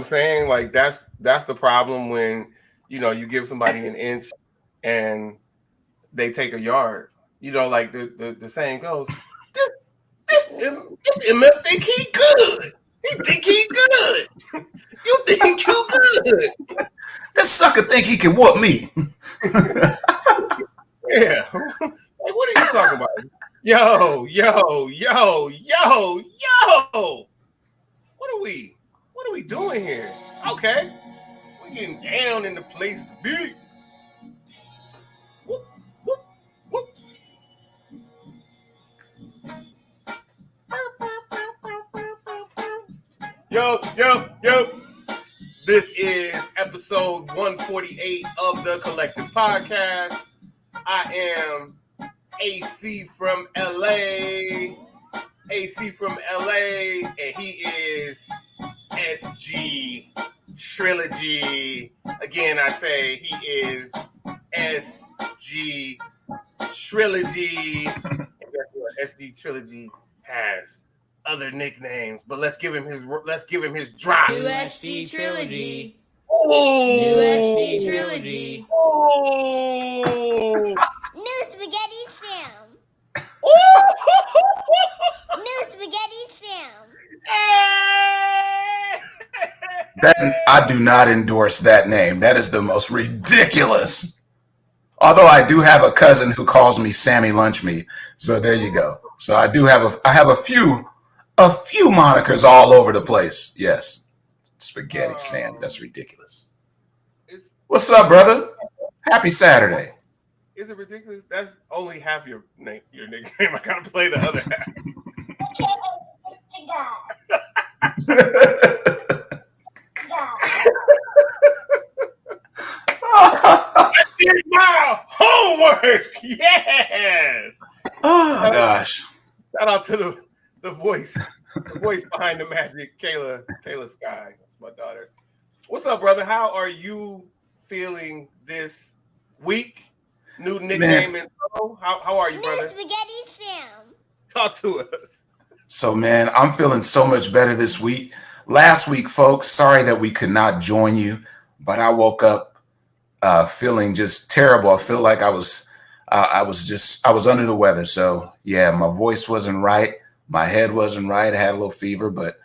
saying? Like that's the problem when you give somebody an inch and they take a yard. Like the saying goes, this this MF think he good. He think he good. You think you good. This sucker think he can whoop me. Yeah. Like, what are you talking about? Yo. What are we doing here? Okay. We're getting down in the place to be. Whoop, whoop, whoop. Yo. This is episode 148 of the Collective Podcast. I am AC from LA. And he is SG Trilogy. Again, I say he is SG Trilogy. And guess what? SG Trilogy has other nicknames, but let's give him his drop. New SG Trilogy. Oh, New SG Trilogy. Oh, New Spaghetti Sam. New Spaghetti Sam. That I do not endorse that name. That is the most ridiculous. Although I do have a cousin who calls me Sammy Lunch Meat, so there you go. So I have a few monikers all over the place. Yes, Spaghetti Sam. That's ridiculous. What's up, brother? Happy Saturday. Is it ridiculous? That's only half your nickname. I gotta play the other half. I did my homework. Yes. Oh gosh. Shout out to the voice behind the magic, Kayla Sky. That's my daughter. What's up, brother? How are you feeling this week? New nickname and how are you, brother? New Spaghetti Sam. Talk to us. So, man, I'm feeling so much better this week. Last week, folks, sorry that we could not join you, but I woke up feeling just terrible. I feel like I was under the weather. So, yeah, my voice wasn't right. My head wasn't right. I had a little fever, but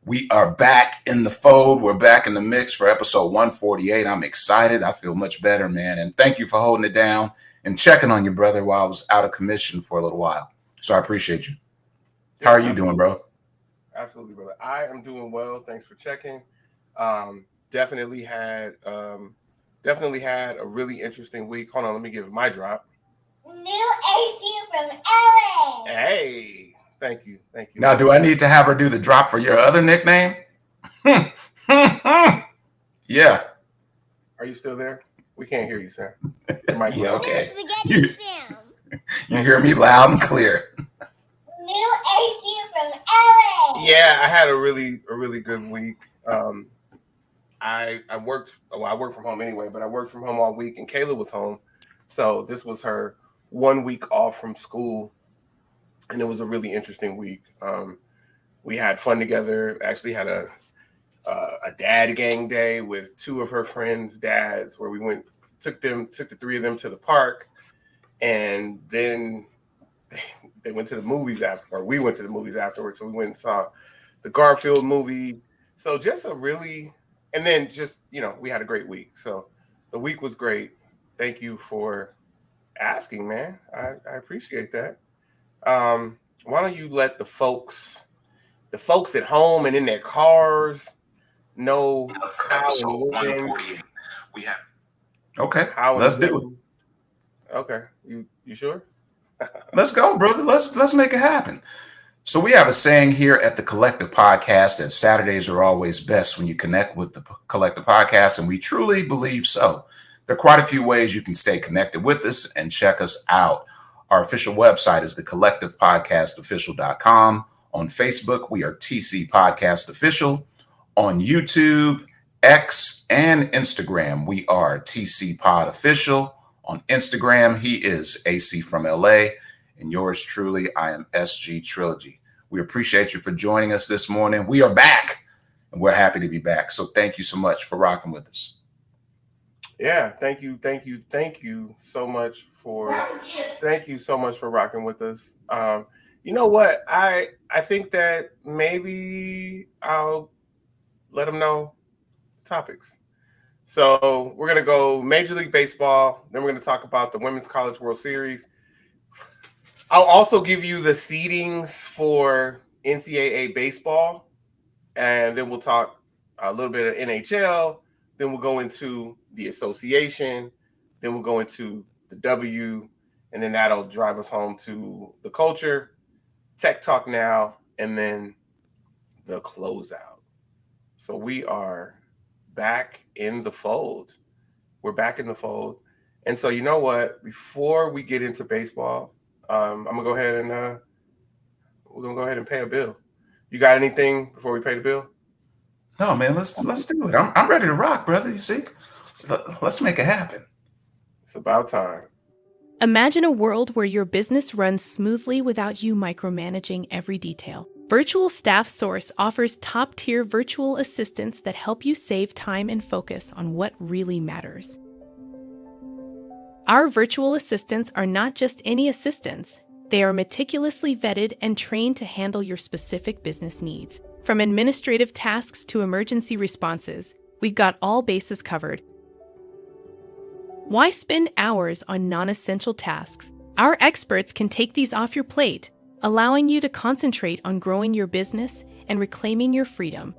we are back in the fold. We're back in the mix for episode 148. I'm excited. I feel much better, man. And thank you for holding it down and checking on you, brother, while I was out of commission for a little while. So I appreciate you. How are you doing, bro? Absolutely, brother. I am doing well. Thanks for checking. Definitely had a really interesting week. Hold on, let me give my drop. New AC from LA. Hey. Thank you. Now, do I need to have her do the drop for your other nickname? Yeah. Are you still there? We can't hear you, Sam. Yeah, okay. New Spaghetti Sam. You hear me loud and clear. New AC from LA. Yeah, I had a really good week. I worked from home anyway, but I worked from home all week, and Kayla was home, so this was her 1 week off from school. And it was a really interesting week. We had fun together. Actually had a dad gang day with two of her friends' dads, where we took the three of them to the park, and then they went to the movies we went to the movies afterwards. So we went and saw the Garfield movie. So and then we had a great week. So the week was great. Thank you for asking, man. I appreciate that. Why don't you let the folks at home and in their cars know how we have. Okay, let's do it. Okay, you sure? Let's go, brother. Let's make it happen. So we have a saying here at the Collective Podcast that Saturdays are always best when you connect with the Collective Podcast, and we truly believe so. There are quite a few ways you can stay connected with us and check us out. Our official website is thecollectivepodcastofficial.com. On Facebook, we are TC Podcast Official. On YouTube, X, and Instagram, we are TC Pod Official. On Instagram, he is AC from LA. And yours truly, I am SG Trilogy. We appreciate you for joining us this morning. We are back. and we're happy to be back. So thank you so much for rocking with us. Yeah, thank you so much for rocking with us. You know what? I think that maybe I'll let them know topics. So we're gonna go Major League Baseball. Then we're gonna talk about the Women's College World Series. I'll also give you the seedings for NCAA baseball, and then we'll talk a little bit of NHL. Then we'll go into the association. Then we'll go into the W, and then that'll drive us home to the culture, tech talk now, and then the closeout. So we are back in the fold. We're back in the fold. And so you know what? Before we get into baseball, I'm gonna go ahead and we're gonna go ahead and pay a bill. You got anything before we pay the bill? No, man, let's do it. I'm ready to rock, brother. You see, let's make it happen. It's about time. Imagine a world where your business runs smoothly without you micromanaging every detail. Virtual Staff Source offers top-tier virtual assistants that help you save time and focus on what really matters. Our virtual assistants are not just any assistants. They are meticulously vetted and trained to handle your specific business needs. From administrative tasks to emergency responses, we've got all bases covered. Why spend hours on non-essential tasks? Our experts can take these off your plate, allowing you to concentrate on growing your business and reclaiming your freedom.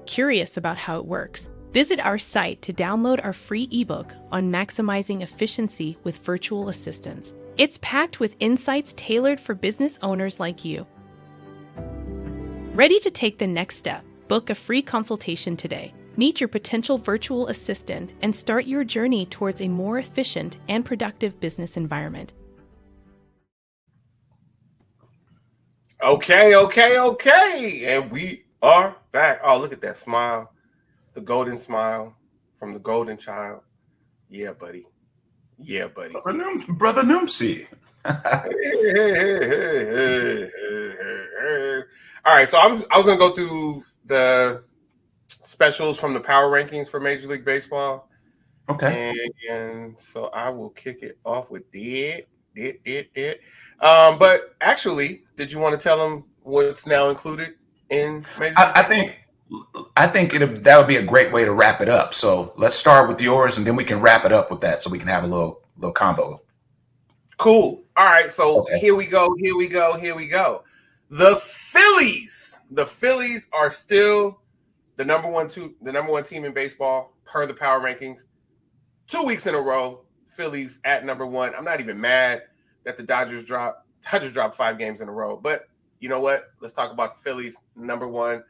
Curious about how it works? Visit our site to download our free ebook on maximizing efficiency with virtual assistants. It's packed with insights tailored for business owners like you. Ready to take the next step? Book a free consultation today. Meet your potential virtual assistant and start your journey towards a more efficient and productive business environment. Okay. And we are back. Oh, look at that smile. The golden smile from the golden child. Yeah, buddy. Brother Noomsy. All right, so I was gonna go through the specials from the power rankings for Major League Baseball. Okay. And so I will kick it off with that. But actually, did you want to tell them what's now included in Major League Baseball? I think that would be a great way to wrap it up. So let's start with yours, and then we can wrap it up with that, so we can have a little combo. Cool. All right. So Okay. Here we go. The Phillies are still the number one team in baseball per the power rankings. 2 weeks in a row, Phillies at number one. I'm not even mad that the Dodgers dropped 5 games in a row. But you know what? Let's talk about the Phillies, number one.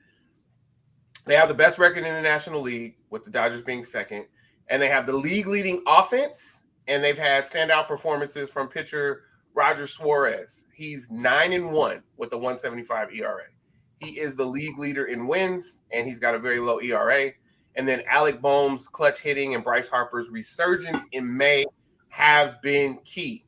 They have the best record in the National League, with the Dodgers being second. And they have the league-leading offense, and they've had standout performances from pitcher Roger Suarez. He's 9-1 with a 1.75 ERA. He is the league leader in wins, and he's got a very low ERA. And then Alec Boehm's clutch hitting and Bryce Harper's resurgence in May have been key.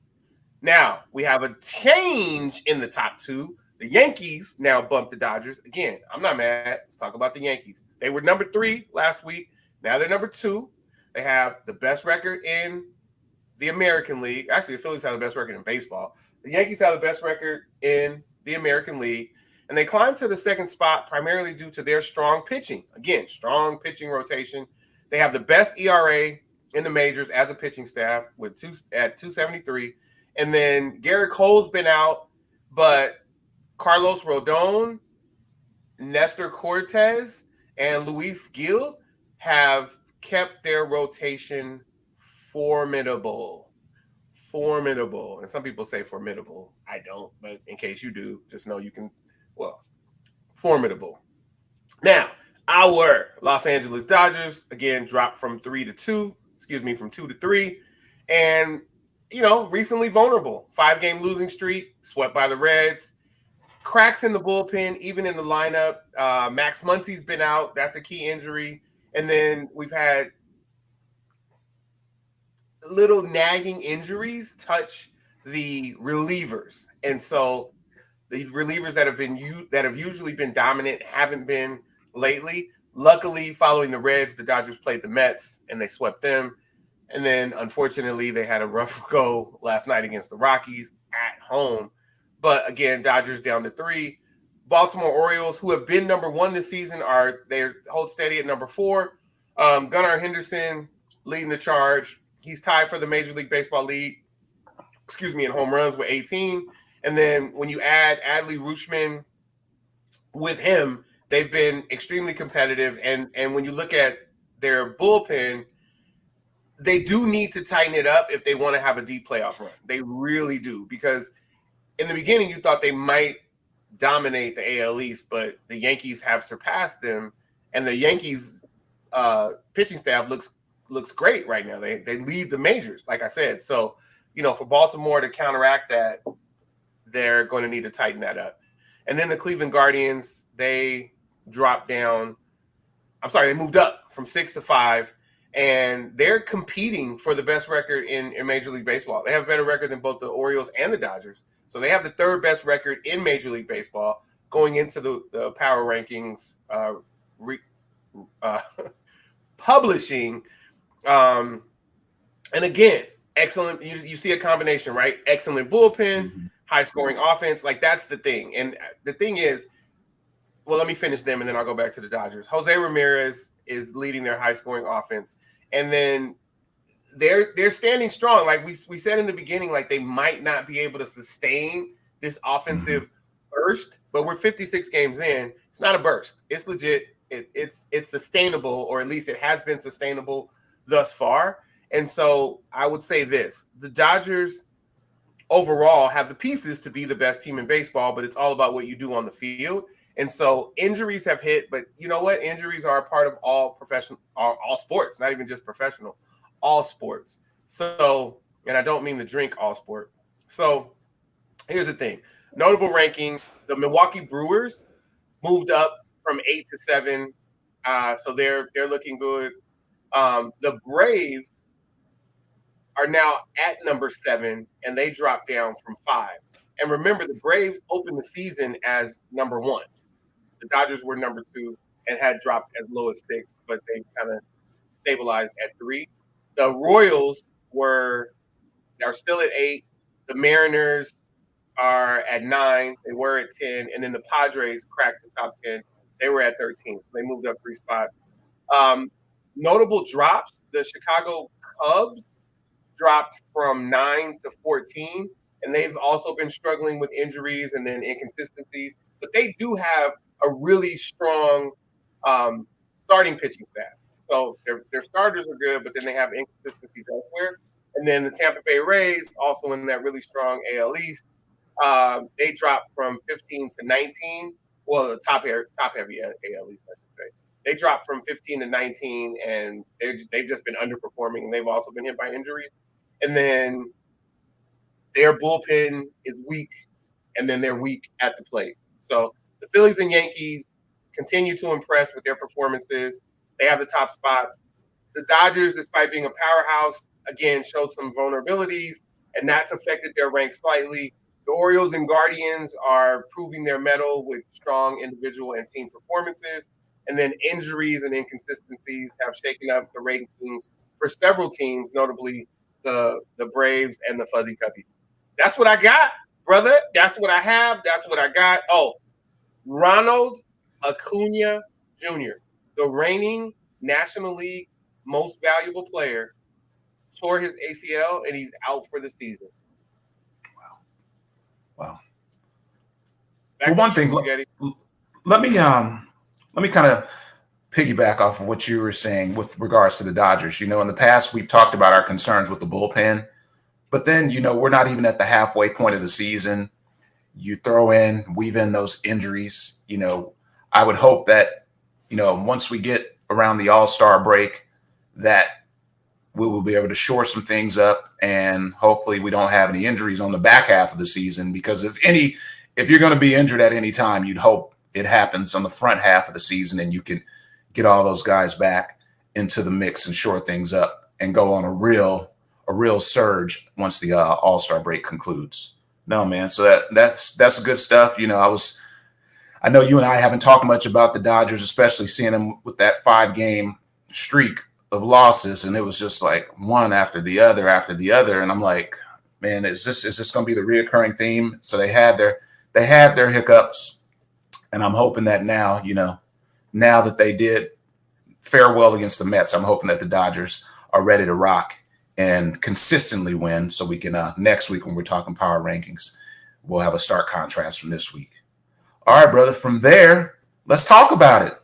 Now, we have a change in the top two. The Yankees now bumped the Dodgers. Again, I'm not mad. Let's talk about the Yankees. They were number 3 last week. Now they're number 2. They have the best record in the American League. Actually, the Phillies have the best record in baseball. The Yankees have the best record in the American League. And they climbed to the second spot primarily due to their strong pitching. Again, strong pitching rotation. They have the best ERA in the majors as a pitching staff at 2.73. And then Garrett Cole's been out, but Carlos Rodon, Nestor Cortez, and Luis Gil have kept their rotation formidable. And some people say formidable. I don't, but in case you do, just know you can, formidable. Now, our Los Angeles Dodgers, again, dropped from 2 to 3. And, recently vulnerable. 5-game losing streak, swept by the Reds. Cracks in the bullpen, even in the lineup. Max Muncy's been out. That's a key injury. And then we've had little nagging injuries touch the relievers. And so The relievers that have usually been dominant haven't been lately. Luckily, following the Reds, the Dodgers played the Mets and they swept them. And then, unfortunately, they had a rough go last night against the Rockies at home. But again, Dodgers down to 3. Baltimore Orioles, who have been number 1 this season, they hold steady at number 4. Gunnar Henderson leading the charge. He's tied for the Major League Baseball lead, in home runs with 18. And then when you add Adley Rutschman with him, they've been extremely competitive. And when you look at their bullpen, they do need to tighten it up if they want to have a deep playoff run. They really do, because in the beginning you thought they might dominate the AL East, but the Yankees have surpassed them, and the Yankees pitching staff looks great right now. They lead the majors, like I said. So, for Baltimore to counteract that, they're going to need to tighten that up. And then the Cleveland Guardians, they dropped down. They moved up from 6 to 5. And they're competing for the best record in Major League Baseball. They have a better record than both the Orioles and the Dodgers. So they have the 3rd best record in Major League Baseball going into the power rankings publishing. And again, excellent. You see a combination, right? Excellent bullpen, high-scoring offense. Like, that's the thing. And the thing is, well, let me finish them, and then I'll go back to the Dodgers. Jose Ramirez is leading their high-scoring offense, and then they're standing strong. Like we said in the beginning, like they might not be able to sustain this offensive burst, but we're 56 games in. It's not a burst. It's legit. It's sustainable, or at least it has been sustainable thus far. And so I would say this: the Dodgers overall have the pieces to be the best team in baseball, but it's all about what you do on the field. And so injuries have hit, but you know what? Injuries are a part of all sports, not even just professional, all sports. So, and I don't mean the drink all sport. So here's the thing. Notable ranking, the Milwaukee Brewers moved up from 8 to 7. So they're looking good. The Braves are now at number 7, and they dropped down from 5. And remember, the Braves opened the season as number 1. The Dodgers were number 2 and had dropped as low as 6, but they kind of stabilized at 3. The Royals are still at 8. The Mariners are at 9. They were at 10. And then the Padres cracked the top 10. They were at 13. So they moved up 3 spots. Notable drops, the Chicago Cubs dropped from 9 to 14. And they've also been struggling with injuries and then inconsistencies. But they do have a really strong starting pitching staff. So their starters are good, but then they have inconsistencies elsewhere. And then the Tampa Bay Rays, also in that really strong AL East, they dropped from 15 to 19. Well, the top heavy AL East, I should say. They dropped from 15 to 19, and they've just been underperforming, and they've also been hit by injuries. And then their bullpen is weak, and then they're weak at the plate. So the Phillies and Yankees continue to impress with their performances. They have the top spots. The Dodgers, despite being a powerhouse, again, showed some vulnerabilities, and that's affected their rank slightly. The Orioles and Guardians are proving their mettle with strong individual and team performances. And then injuries and inconsistencies have shaken up the rankings for several teams, notably the Braves and the Fuzzy Cubbies. That's what I got, brother. That's what I have. That's what I got. Oh, Ronald Acuna Jr., the reigning National League most valuable player, tore his ACL, and he's out for the season. Wow. Well, one thing, let me kind of piggyback off of what you were saying with regards to the Dodgers. In the past, we've talked about our concerns with the bullpen, but then, we're not even at the halfway point of the season. You weave in those injuries. I would hope that, once we get around the All-Star break, that we will be able to shore some things up, and hopefully we don't have any injuries on the back half of the season, because if you're going to be injured at any time, you'd hope it happens on the front half of the season and you can get all those guys back into the mix and shore things up and go on a real surge once the All-Star break concludes. No, man. So that's good stuff. You know, I know you and I haven't talked much about the Dodgers, especially seeing them with that 5-game streak of losses, and it was just like one after the other after the other. And I'm like, man, is this going to be the reoccurring theme? So they had their hiccups, and I'm hoping that now, you know, now that they did fare well against the Mets, I'm hoping that the Dodgers are ready to rock and consistently win, so we can next week when we're talking power rankings, we'll have a stark contrast from this week. All right, brother. From there, let's talk about it.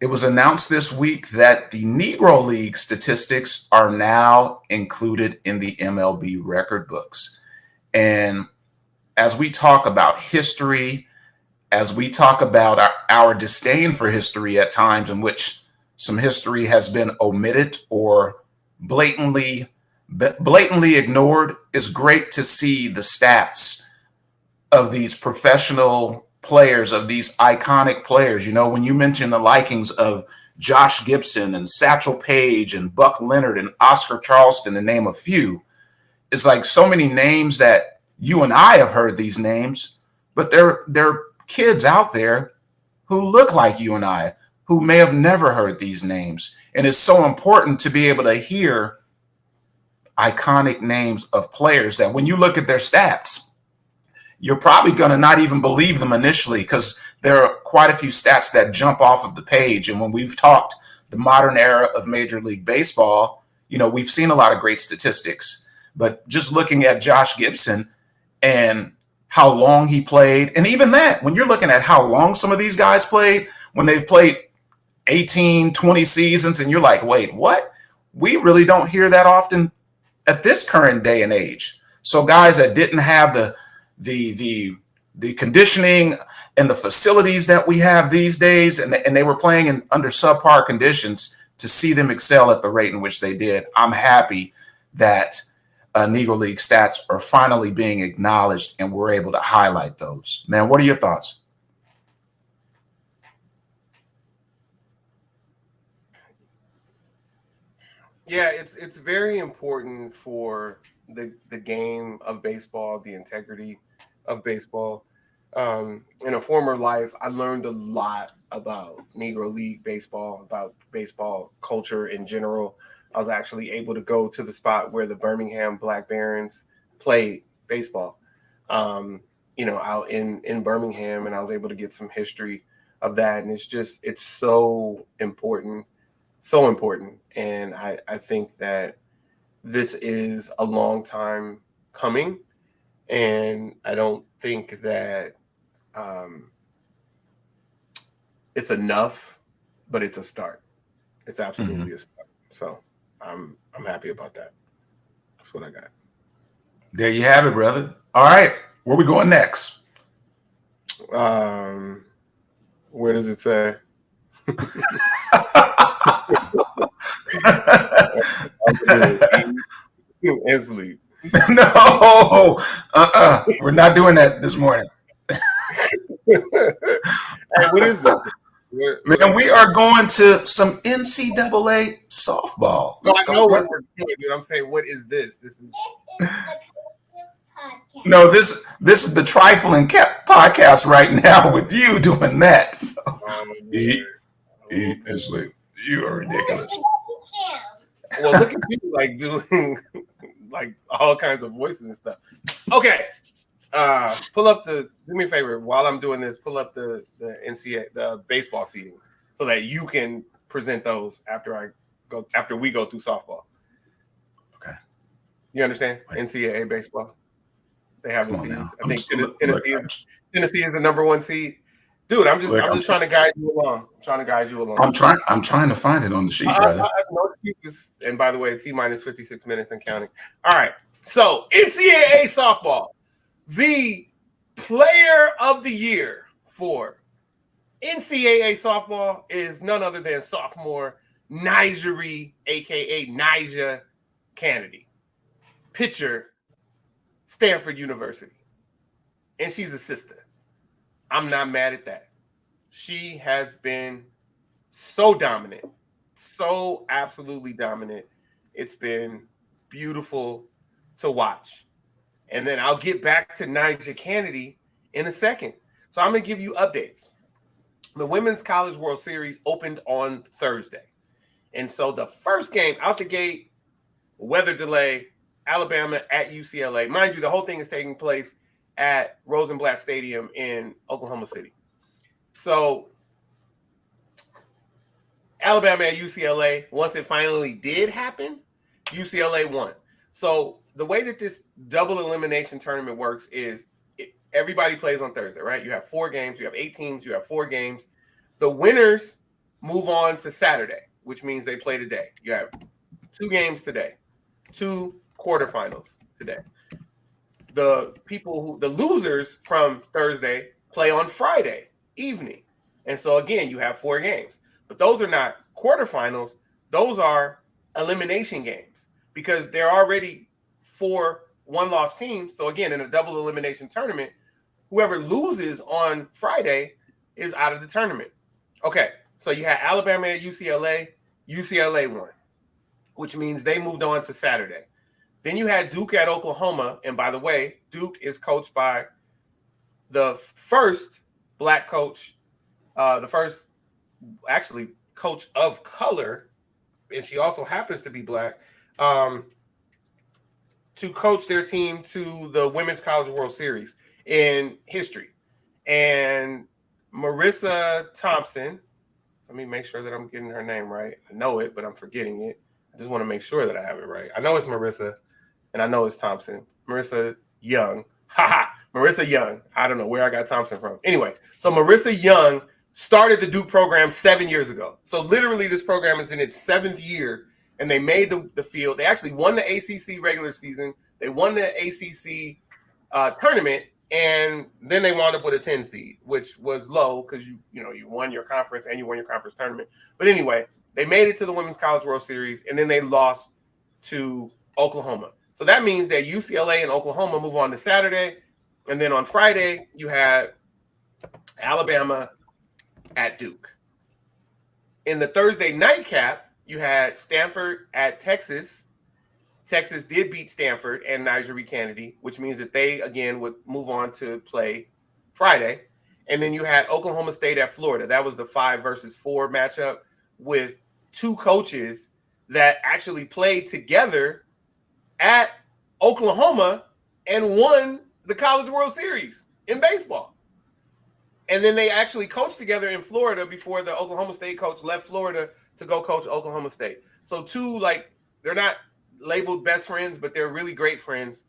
It was announced this week that the Negro League statistics are now included in the MLB record books. And as we talk about history, as we talk about our disdain for history at times in which some history has been omitted or blatantly ignored, it's great to see the stats of these professional players, of these iconic players. You know, when you mention the likings of Josh Gibson and Satchel Paige and Buck Leonard and Oscar Charleston, to name a few, it's like so many names that you and I have heard these names, but there are kids out there who look like you and I who may have never heard these names. And it's so important to be able to hear iconic names of players that when you look at their stats, you're probably going to not even believe them initially, because there are quite a few stats that jump off of the page. And when we've talked the modern era of Major League Baseball, you know, we've seen a lot of great statistics. But just looking at Josh Gibson and how long he played, and even that, when you're looking at how long some of these guys played, when they've played 18, 20 seasons, and you're like, wait, what? We really don't hear that often at this current day and age. So guys that didn't have the conditioning and the facilities that we have these days, and they were playing in under subpar conditions, to see them excel at the rate in which they did. I'm happy that Negro League stats are finally being acknowledged and we're able to highlight those. Man, what are your thoughts? Yeah, it's very important for the game of baseball, the integrity of baseball. In a former life, I learned a lot about Negro League baseball, about baseball culture in general. I was actually able to go to the spot where the Birmingham Black Barons played baseball, you know, out in Birmingham, and I was able to get some history of that. And it's so important. So important. And I think that this is a long time coming. And I don't think that it's enough, but it's a start. It's absolutely a start. So I'm happy about that. That's what I got. There you have it, brother. All right. Where we going next? Where does it say? And sleep. No, we're not doing that this morning. Hey, what is this? Man, we are going to some NCAA softball. No, I know what we're doing, dude. I'm saying, what is this? This is the podcast. No, this is the Trifling podcast right now with you doing that. Eat and sleep. You are ridiculous. Well, look at you like doing like all kinds of voices and stuff. Okay. Do me a favor while I'm doing this, pull up the NCAA, the baseball seedings, so that you can present those after we go through softball. Okay. You understand? NCAA baseball. They have the seeds. I think Tennessee is the number 1 seed. Dude, I'm just trying to guide you along. I'm trying to find it on the sheet, brother. No excuses. And by the way, T-minus 56 minutes and counting. All right. So NCAA softball. The player of the year for NCAA softball is none other than sophomore Nigeri, aka Nija Kennedy, pitcher, Stanford University. And she's a sister. I'm not mad at that. She has been so dominant, so absolutely dominant. It's been beautiful to watch. And then I'll get back to Nyjah Kennedy in a second. So I'm going to give you updates. The Women's College World Series opened on Thursday. And so the first game out the gate, weather delay, Alabama at UCLA. Mind you, the whole thing is taking place at Rosenblatt Stadium in Oklahoma City. So Alabama at UCLA, once it finally did happen, UCLA won. So the way that this double elimination tournament works is everybody plays on Thursday, right? You have 4 games, you have 8 teams, you have 4 games. The winners move on to Saturday, which means they play today. You have 2 games today, 2 quarterfinals today. The losers from Thursday play on Friday evening. And so again, you have 4 games. But those are not quarterfinals. Those are elimination games because they're already 4 one-loss teams. So again, in a double elimination tournament, whoever loses on Friday is out of the tournament. Okay, so you had Alabama at UCLA. UCLA won, which means they moved on to Saturday. Then you had Duke at Oklahoma. And by the way, Duke is coached by the first Black coach, the first actually coach of color, and she also happens to be Black, to coach their team to the Women's College World Series in history. And Marissa Thompson, let me make sure that I'm getting her name right. I know it, but I'm forgetting it. I just want to make sure that I have it right. I know it's Marissa, and I know it's Thompson. Marissa Young. Marissa Young. I don't know where I got Thompson from. Anyway, so Marissa Young started the Duke program 7 years ago. So literally this program is in its 7th year, and they made the field. They actually won the ACC regular season. They won the ACC tournament, and then they wound up with a 10 seed, which was low because you won your conference and you won your conference tournament. But anyway, they made it to the Women's College World Series, and then they lost to Oklahoma. So that means that UCLA and Oklahoma move on to Saturday, and then on Friday you had Alabama at Duke. In the Thursday nightcap, you had Stanford at Texas. Texas did beat Stanford and Nyjah Kennedy, which means that they, again, would move on to play Friday. And then you had Oklahoma State at Florida. That was the 5 versus 4 matchup with 2 coaches that actually played together at Oklahoma and won the College World Series in baseball. And then they actually coached together in Florida before the Oklahoma State coach left Florida to go coach Oklahoma State. So 2, they're not labeled best friends, but they're really great friends.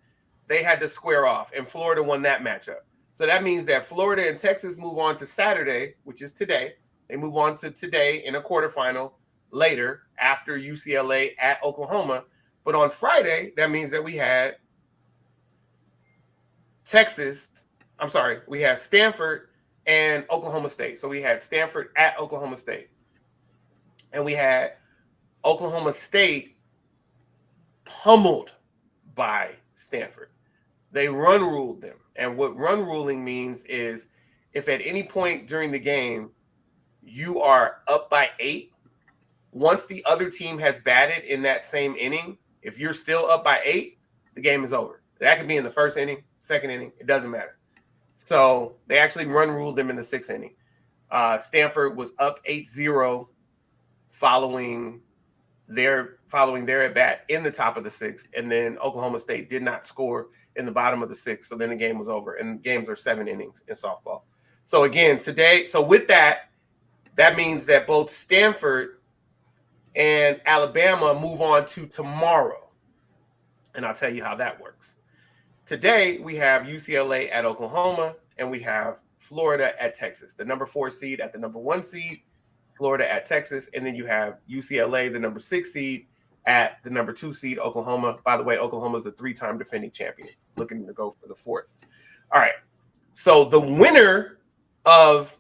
They had to square off, and Florida won that matchup. So that means that Florida and Texas move on to Saturday, which is today. They move on to today in a quarterfinal later after UCLA at Oklahoma. But on Friday, that means that we had we had Stanford and Oklahoma State. So we had Stanford at Oklahoma State. And we had Oklahoma State pummeled by Stanford. They run ruled them. And what run ruling means is if at any point during the game you are up by 8, once the other team has batted in that same inning, if you're still up by 8, the game is over. That could be in the first inning, second inning, it doesn't matter. So they actually run ruled them in the 6th inning. Stanford was up 8-0 following their at bat in the top of the 6th, and then Oklahoma State did not score in the bottom of the 6th. So then the game was over, and games are 7 innings in softball. So again, today, so with that means that both Stanford and Alabama move on to tomorrow. And I'll tell you how that works. Today, we have UCLA at Oklahoma, and we have Florida at Texas, the number 4 seed at the number 1 seed, Florida at Texas, and then you have UCLA, the number 6 seed, at the number 2 seed, Oklahoma. By the way, Oklahoma is the 3-time defending champions, looking to go for the 4th. All right. So the winners of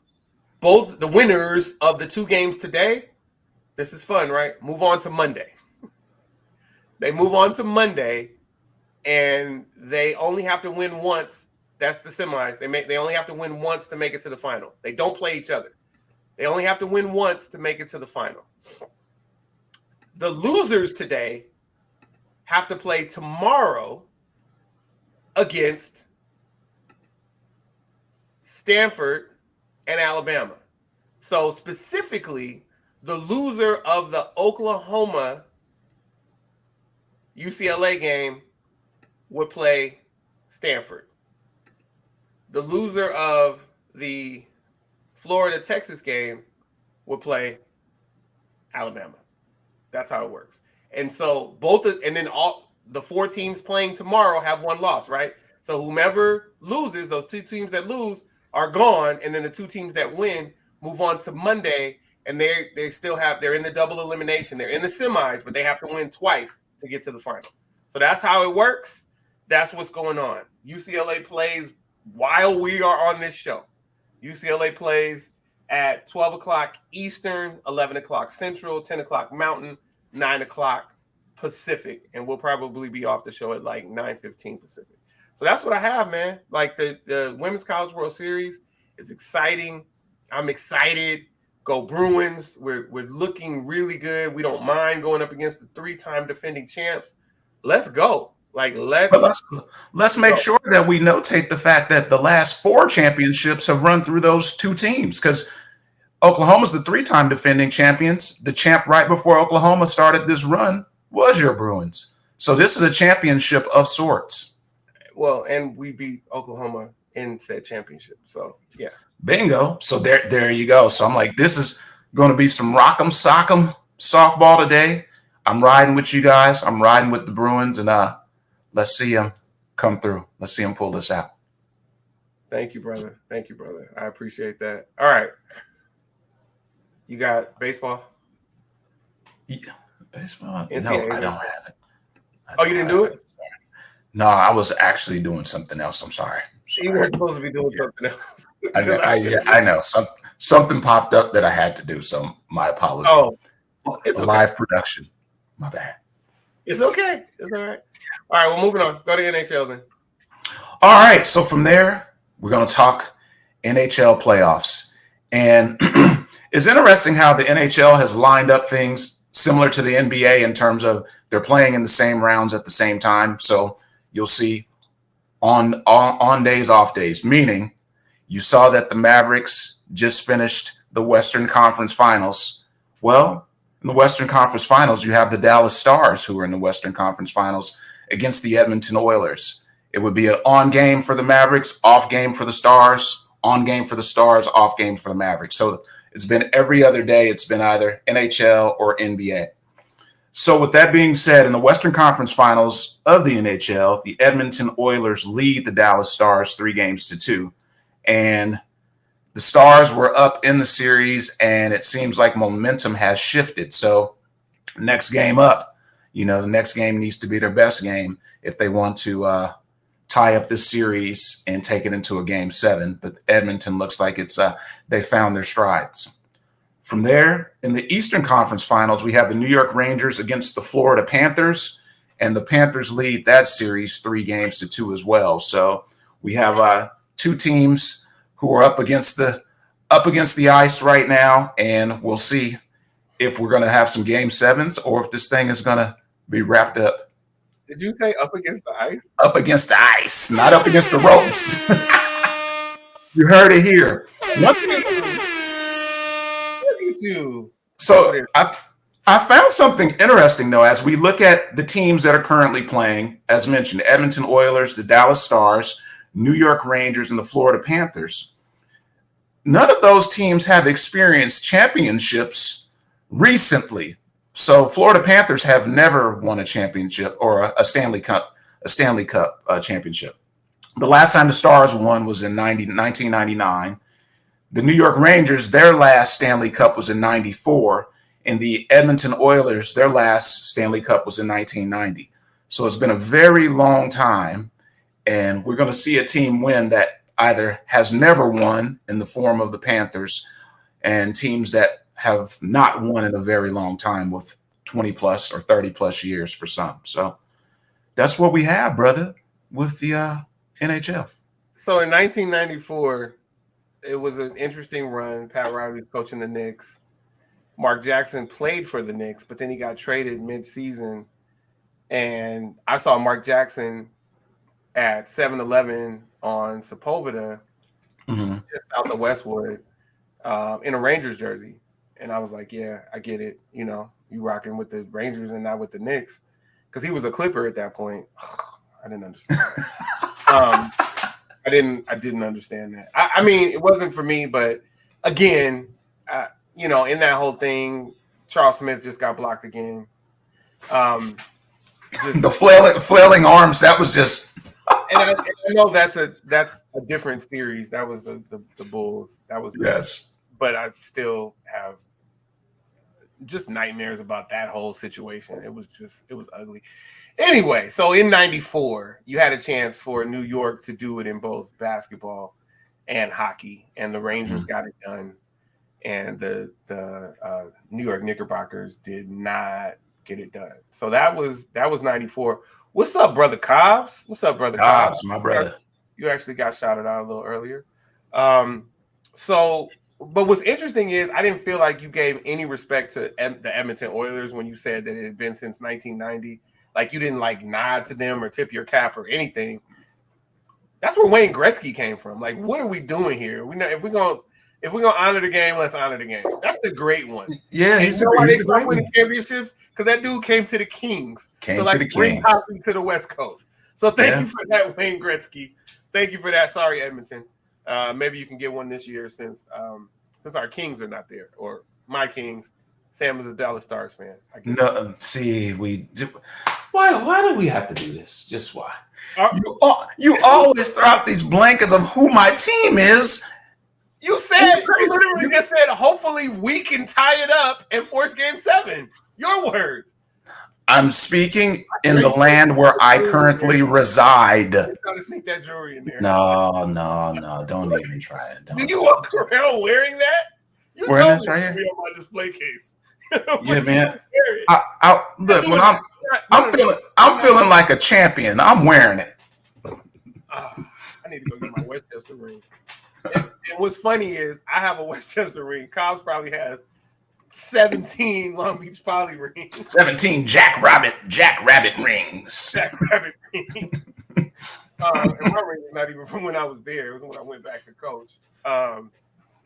the 2 games today, this is fun, right? Move on to Monday. They move on to Monday, and they only have to win once. That's the semis. They only have to win once to make it to the final. They don't play each other. They only have to win once to make it to the final. The losers today have to play tomorrow against Stanford and Alabama. So specifically, the loser of the Oklahoma UCLA game would play Stanford. The loser of the Florida Texas game would play Alabama. That's how it works. And so and then all the 4 teams playing tomorrow have 1 loss, right? So whomever loses, those 2 teams that lose are gone, and then the 2 teams that win move on to Monday, and they're in the double elimination. They're in the semis, but they have to win twice to get to the final. So that's how it works. That's what's going on. UCLA plays while we are on this show. UCLA plays at 12 o'clock Eastern, 11 o'clock Central, 10 o'clock Mountain, 9 o'clock Pacific, and we'll probably be off the show at like 9:15 Pacific. So that's what I have, man. Like the Women's College World Series is exciting. I'm excited. Go Bruins. We're looking really good. We don't mind going up against the 3-time defending champs. Let's go. Like let's make sure that we notate the fact that the last 4 championships have run through those 2 teams, because Oklahoma's the 3-time defending champions. The champ right before Oklahoma started this run was your Bruins. So this is a championship of sorts. Well, and we beat Oklahoma in said championship. So, yeah. Bingo. So there you go. So I'm like, this is going to be some rock'em sock'em softball today. I'm riding with you guys. I'm riding with the Bruins, and let's see them come through. Let's see them pull this out. Thank you, brother. Thank you, brother. I appreciate that. All right. You got baseball? Yeah. Baseball? NCAA No, I don't have it. You didn't do it? No, I was actually doing something else. I'm sorry. You were supposed to be doing something else. I know. Something popped up that I had to do, so my apologies. Oh, it's okay. Live production. My bad. It's okay. It's all right. All right, well, moving on. Go to NHL then. All right, so from there, we're going to talk NHL playoffs. And it's interesting how the NHL has lined up things similar to the NBA in terms of they're playing in the same rounds at the same time. So you'll see on days, off days, meaning you saw that the Mavericks just finished the Western Conference Finals. Well, in the Western Conference Finals, you have the Dallas Stars, who are in the Western Conference Finals, against the Edmonton Oilers. It would be an on game for the Mavericks, off game for the Stars, on game for the Stars, off game for the Mavericks. So it's been every other day. It's been either NHL or NBA. So with that being said, in the Western Conference Finals of the NHL, the Edmonton Oilers lead the Dallas Stars 3-2. And the Stars were up in the series, and it seems like momentum has shifted. So next game up, the next game needs to be their best game if they want to tie up this series and take it into a Game 7. But Edmonton looks like they found their strides. From there, in the Eastern Conference Finals, we have the New York Rangers against the Florida Panthers, and the Panthers lead that series 3-2 as well. So we have 2 teams who are up against the ice right now, and we'll see if we're going to have some Game 7s or if this thing is going to be wrapped up. Did you say up against the ice? Up against the ice, not up against the ropes. You heard it here. So I found something interesting, though, as we look at the teams that are currently playing, as mentioned, Edmonton Oilers, the Dallas Stars, New York Rangers, and the Florida Panthers. None of those teams have experienced championships recently. So Florida Panthers have never won a championship or a Stanley Cup championship. The last time the Stars won was in 1999. The New York Rangers, their last Stanley Cup was in 94. And the Edmonton Oilers, their last Stanley Cup was in 1990. So it's been a very long time. And we're going to see a team win that either has never won in the form of the Panthers, and teams that have not won in a very long time with 20 plus or 30 plus years for some. So that's what we have, brother, with the NHL. So in 1994, it was an interesting run. Pat Riley's coaching the Knicks. Mark Jackson played for the Knicks, but then he got traded mid-season. And I saw Mark Jackson at 7-Eleven on Sepulveda, Mhm. just out the Westwood, in a Rangers jersey. And I was like, yeah, I get it. You know, you rocking with the Rangers and not with the Knicks. Because he was a Clipper at that point. I didn't understand that. I didn't understand that. I mean, it wasn't for me, but again, you know, in that whole thing, Charles Smith just got blocked again. The Just flailing arms. That was just and I know that's a different series. That was the Bulls. That was yes. but I still have just nightmares about that whole situation. It was ugly. Anyway, so in '94, you had a chance for New York to do it in both basketball and hockey, and the Rangers got it done, and the New York Knickerbockers did not get it done. So that was '94. What's up, brother Cobbs? What's up, brother Cobbs? Cobbs, my brother. You actually got shouted out a little earlier. So, but what's interesting is I didn't feel like you gave any respect to the Edmonton Oilers when you said that it had been since 1990. Like you didn't like nod to them or tip your cap or anything. That's where Wayne Gretzky came from. Like, what are we doing here? We know if we're gonna honor the game, let's honor the game. That's the great one. Yeah, And he's you know why they a great stopped one. winning championships? Because that dude came to the Kings. Came to to like the bring Kings. hockey to the West Coast. So thank Yeah. you for that, Wayne Gretzky. Thank you for that. Sorry, Edmonton. Maybe you can get one this year since our Kings are not there, or my Kings. Sam is a Dallas Stars fan. I get it. No, see, why do we have to do this? Just why? Uh, You always throw out these blankets of who my team is. You said It's crazy. you literally just said, hopefully we can tie it up and force Game 7. Your words. I'm speaking in the land where I currently reside. You're trying to sneak that jewelry in there. No, don't even try it. Do you walk around wearing that? You Wearing told this me right to here? be on my display case. But Yeah, you man. don't wear it. Look, when I'm feeling like a champion, I'm wearing it. I need to go get my Westchester ring. And what's funny is I have a Westchester ring. Cobbs probably has 17 Long Beach Poly rings. 17 Jack Rabbit rings. Jack Rabbit rings. And my ring is not even from when I was there. It was when I went back to coach.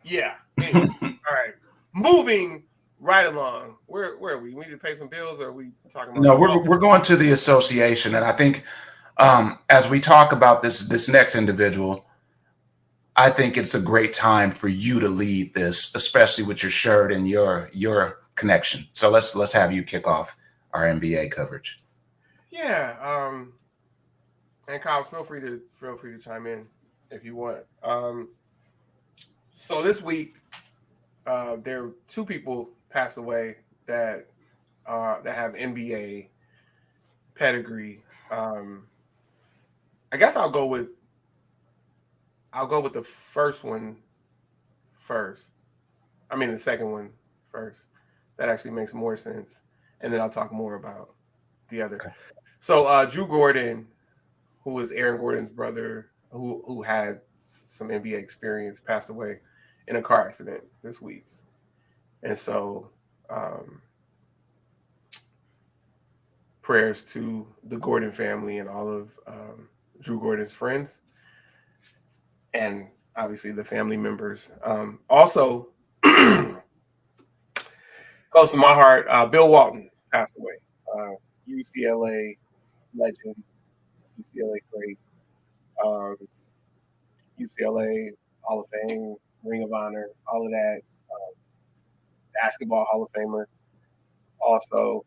Yeah. Anyway, all right. Moving right along. Where are we? We need to pay some bills, or are we talking about? No, we're going to the association, and I think as we talk about this next individual, I think it's a great time for you to lead this, especially with your shirt and your connection. So let's have you kick off our NBA coverage. Yeah. And Kyle, feel free to chime in if you want. So this week, there are two people passed away that have NBA pedigree. I guess I'll go with the first one first. I mean the second one first. That actually makes more sense, and then I'll talk more about the other. Okay. So Drew Gordon, who is Aaron Gordon's brother, who had some NBA experience, passed away in a car accident this week. And so prayers to the Gordon family and all of Drew Gordon's friends, and obviously the family members. Also, close to my heart, Bill Walton passed away. UCLA legend, UCLA great, UCLA Hall of Fame, Ring of Honor, all of that. Basketball Hall of Famer. Also,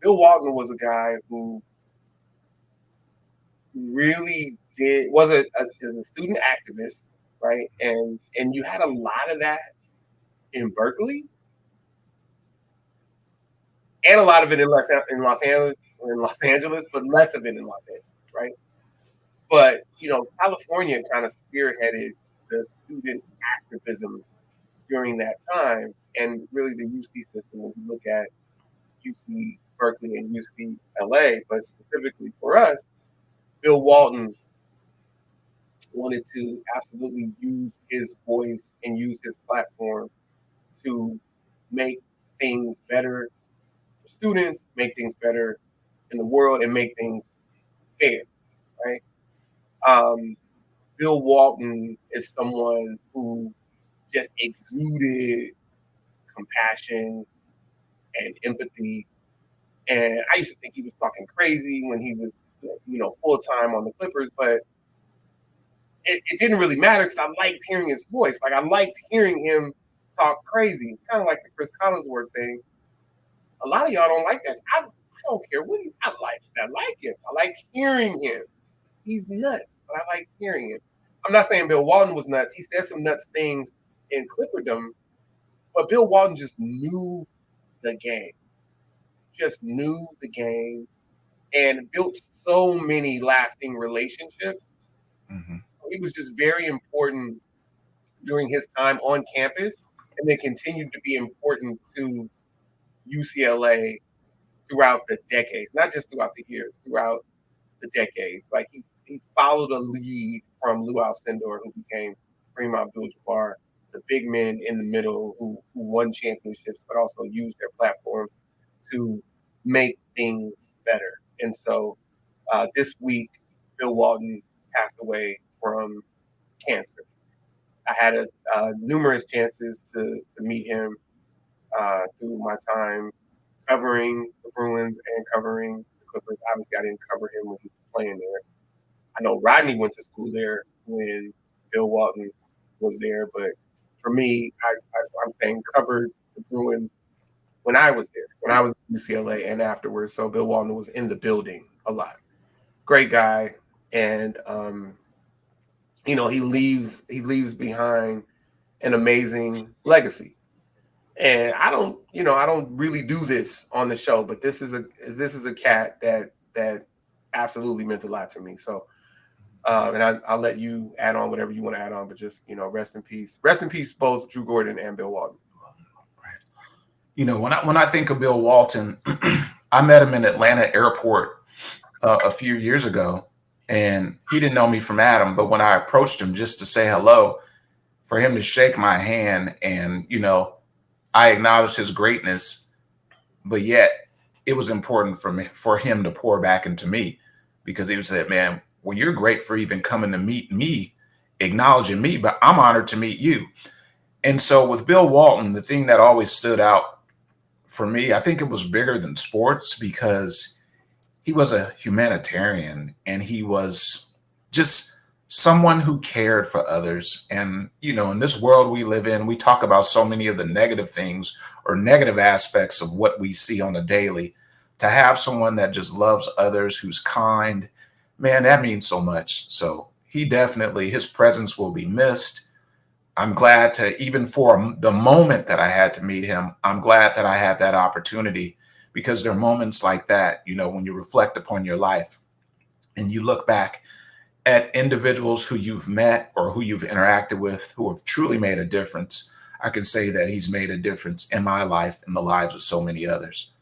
Bill Walton was a guy who really was a student activist, right? And you had a lot of that in Berkeley, and a lot of it in Los Angeles, but less of it in Los Angeles, right? But California kind of spearheaded the student activism during that time, and really the UC system. When you look at UC Berkeley and UCLA, but specifically for us, Bill Walton wanted to absolutely use his voice and use his platform to make things better for students, make things better in the world, and make things fair. right? Bill Walton is someone who just exuded compassion and empathy. And I used to think he was talking crazy when he was, full time on the Clippers, but it didn't really matter because I liked hearing his voice. Like I liked hearing him talk crazy. It's kind of like the Chris Collinsworth thing. A lot of y'all don't like that. I don't care what I like. I like him. I like hearing him. He's nuts, but I like hearing him. I'm not saying Bill Walton was nuts. He said some nuts things in Clipperdom, but Bill Walton just knew the game. Just knew the game and built so many lasting relationships. Mm-hmm. It was just very important during his time on campus and then continued to be important to UCLA throughout the decades, not just throughout the years, throughout the decades. Like he followed a lead from Lou Alcindor, who became Kareem Abdul-Jabbar, the big men in the middle who won championships, but also used their platforms to make things better. And so this week, Bill Walton passed away from cancer. I had numerous chances to meet him through my time covering the Bruins and covering the Clippers. Obviously, I didn't cover him when he was playing there. I know Rodney went to school there when Bill Walton was there, but for me, I'm saying covered the Bruins when I was there, when I was at UCLA and afterwards. So Bill Walton was in the building a lot. Great guy, and he leaves behind an amazing legacy. And I don't really do this on the show, but this is a cat that absolutely meant a lot to me. So, and I'll let you add on whatever you want to add on, but just rest in peace, both Drew Gordon and Bill Walton. When I think of Bill Walton, I met him in Atlanta airport a few years ago, and he didn't know me from Adam. But when I approached him just to say hello, for him to shake my hand, and I acknowledged his greatness, but yet it was important for him to pour back into me, because he said, "Man, well, you're great for even coming to meet me, acknowledging me, but I'm honored to meet you." And so with Bill Walton, the thing that always stood out for me, I think it was bigger than sports, because he was a humanitarian and he was just someone who cared for others. And, in this world we live in, we talk about so many of the negative things or negative aspects of what we see on a daily. To have someone that just loves others, who's kind, man, that means so much. So his presence will be missed. I'm glad even for the moment that I had to meet him, I'm glad that I had that opportunity, because there are moments like that, when you reflect upon your life and you look back at individuals who you've met or who you've interacted with who have truly made a difference. I can say that he's made a difference in my life and the lives of so many others.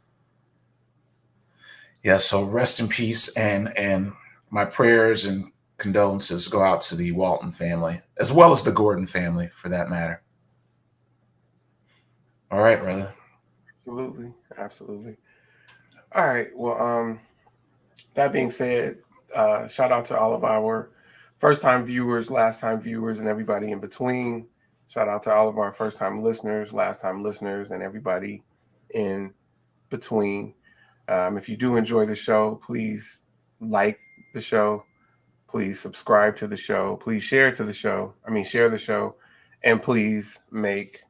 Yeah, so rest in peace, and my prayers and condolences go out to the Walton family, as well as the Gordon family, for that matter. All right, brother. Absolutely. All right. Well, that being said, shout out to all of our first-time viewers, last-time viewers, and everybody in between. Shout out to all of our first-time listeners, last-time listeners, and everybody in between. If you do enjoy the show, please like the show. Please subscribe to the show. Please share the show, and please make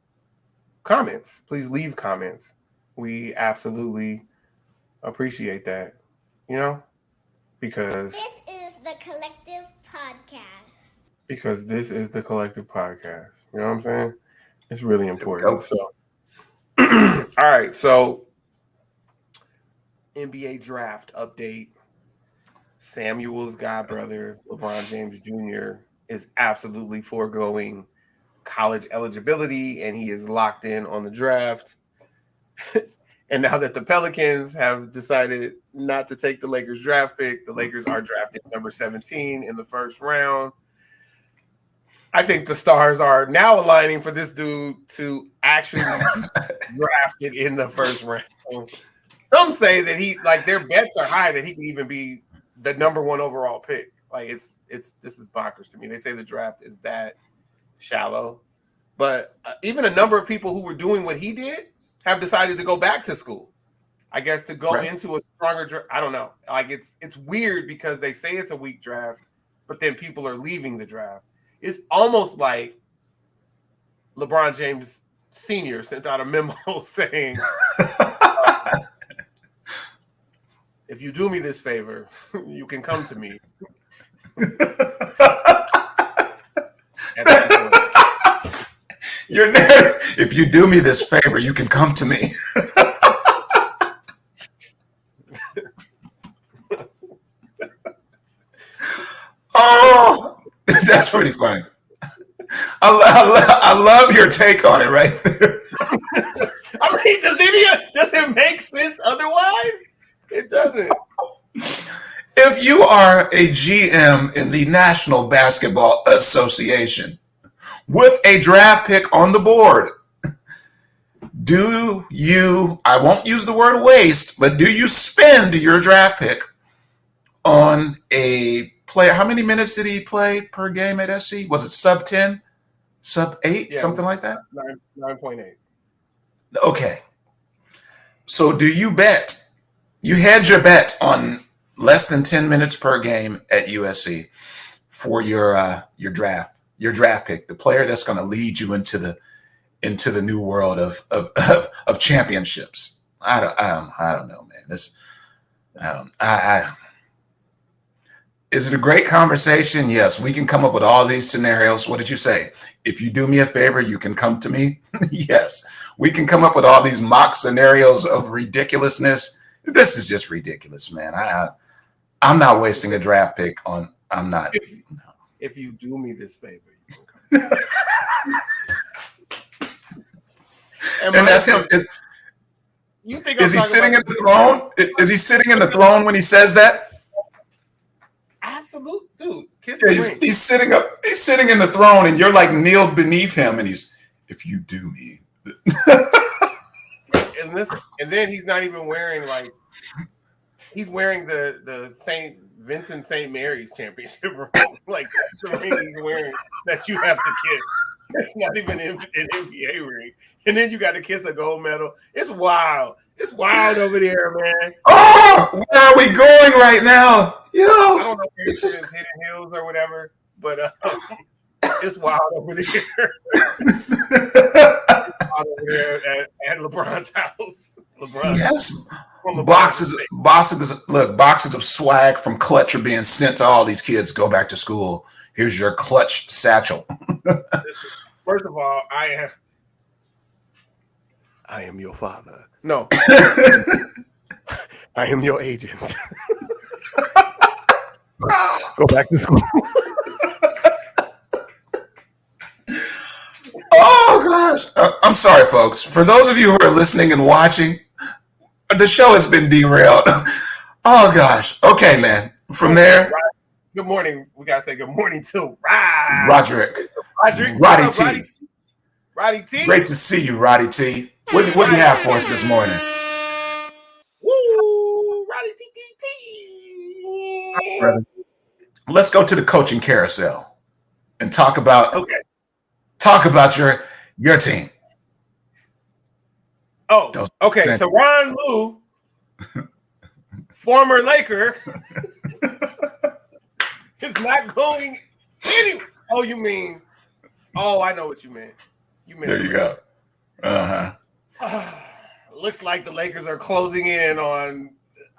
comments. Please leave comments. We absolutely appreciate that, because This is the Collective Podcast. This is the Collective Podcast. You know what I'm saying? It's really important. Go. So, all right. So, NBA draft update. Samuel's godbrother, LeBron James Jr., is absolutely foregoing college eligibility, and he is locked in on the draft. And now that the Pelicans have decided not to take the Lakers draft pick, the Lakers are drafting number 17 in the first round. I think the stars are now aligning for this dude to actually be drafted in the first round. Some say that their bets are high that he can even be the number one overall pick. Like this is bonkers to me. They say the draft is that shallow, but even a number of people who were doing what he did have decided to go back to school. I guess to go into a stronger draft. I don't know. Like it's weird because they say it's a weak draft, but then people are leaving the draft. It's almost like LeBron James Sr. sent out a memo saying, if you do me this favor, you can come to me. You're there. If you do me this favor, you can come to me. Oh, that's pretty funny. I love your take on it right there. I mean, does it make sense otherwise? It doesn't. If you are a GM in the National Basketball Association with a draft pick on the board, do you, I won't use the word waste, but do you spend your draft pick on a player? How many minutes did he play per game at SC? Was it sub 10, sub 8, something like that? 9.8. Okay. So do you bet? You had your bet on less than 10 minutes per game at USC for your draft pick, the player that's going to lead you into the new world of championships. I don't know, man. Is it a great conversation? Yes, we can come up with all these scenarios. What did you say? If you do me a favor, you can come to me. Yes, we can come up with all these mock scenarios of ridiculousness. This is just ridiculous, man. I'm not wasting a draft pick on. I'm not. If you do me this favor, you can come. And that's him. You think is he sitting in the throne? Is he sitting in the throne when he says that? Absolute, dude. Kiss Yeah, the ring. he's sitting up. He's sitting in the throne, and you're like kneeled beneath him, and he's. If you do me. And listen, and then he's not even wearing like. He's wearing the St. Vincent St. Mary's championship ring. Like that's the ring he's wearing that you have to kiss. It's not even an NBA ring. And then you got to kiss a gold medal. It's wild. It's wild over there, man. Oh, where are we going right now? Yo, I don't know if it's Hidden Hills or whatever, but it's wild over there. Wild over there at LeBron's house. Yes. Boxes of swag from Clutch are being sent to all these kids. Go back to school. Here's your Clutch satchel. First of all, I am your father. No. I am your agent. Go back to school. Oh, gosh. I'm sorry, folks. For those of you who are listening and watching, the show has been derailed. Oh, gosh. Okay, man. From there. Good morning. We got to say good morning to Roderick. Roddy T. Roddy T. Great to see you, Roddy T. What do you have for us this morning? Woo! Roddy T. Let's go to the coaching carousel and talk about your team. Oh, okay. So Ron Lue, former Laker, is not going anywhere. Oh, you mean? Oh, I know what you meant. There you go. Looks like the Lakers are closing in on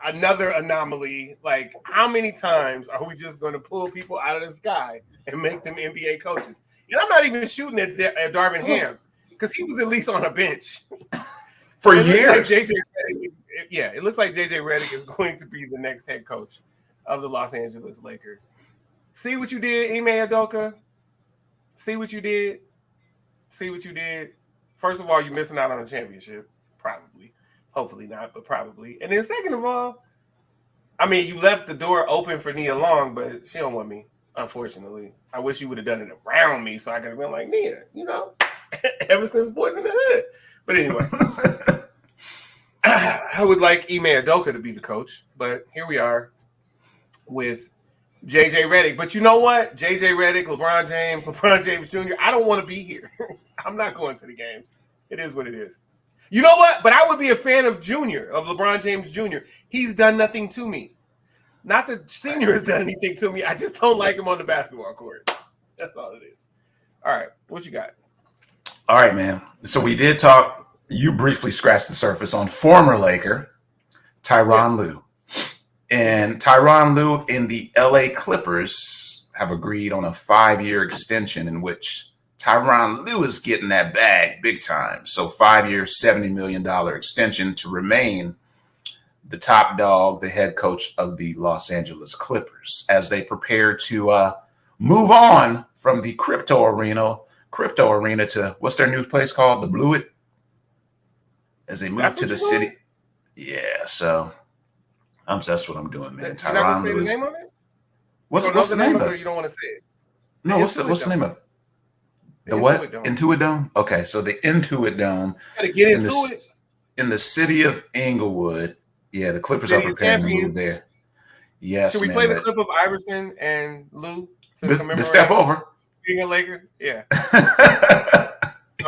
another anomaly. Like, how many times are we just going to pull people out of the sky and make them NBA coaches? And I'm not even shooting at Darvin Ham because he was at least on a bench for years. It looks like JJ Redick is going to be the next head coach of the Los Angeles Lakers. See what you did, Ime Udoka? See what you did? First of all, you're missing out on a championship. Probably. Hopefully not, but probably. And then second of all, I mean, you left the door open for Nia Long, but she don't want me, unfortunately. I wish you would have done it around me so I could have been like, Nia, ever since Boys in the Hood. But anyway, I would like Ime Udoka to be the coach, but here we are with JJ Redick. But you know what? JJ Redick, LeBron James Jr. I don't want to be here. I'm not going to the games. It is what it is. You know what? But I would be a fan of LeBron James Jr. He's done nothing to me. Not that Senior has done anything to me. I just don't like him on the basketball court. That's all it is. All right. What you got? All right, man. So we did talk. You briefly scratched the surface on former Laker Tyronn Lue. And Tyronn Lue and the LA Clippers have agreed on a 5-year extension in which Tyronn Lue is getting that bag big time. So 5-year, $70 million extension to remain the top dog, the head coach of the Los Angeles Clippers, as they prepare to move on from the crypto arena to what's their new place called? The Blewett. As they move to the city. Yeah, so that's what I'm doing, man. Tyronn Lue. Name of it? What's the name of it? You don't want to say it. No, what's the name of it? The what? Intuit Dome? Okay, so the Intuit Dome. Gotta get into it. In the city of Inglewood. Yeah, the Clippers are preparing to move there. Yes. Should we play the clip of Iverson and Lue? The step over. Being a Laker? Yeah.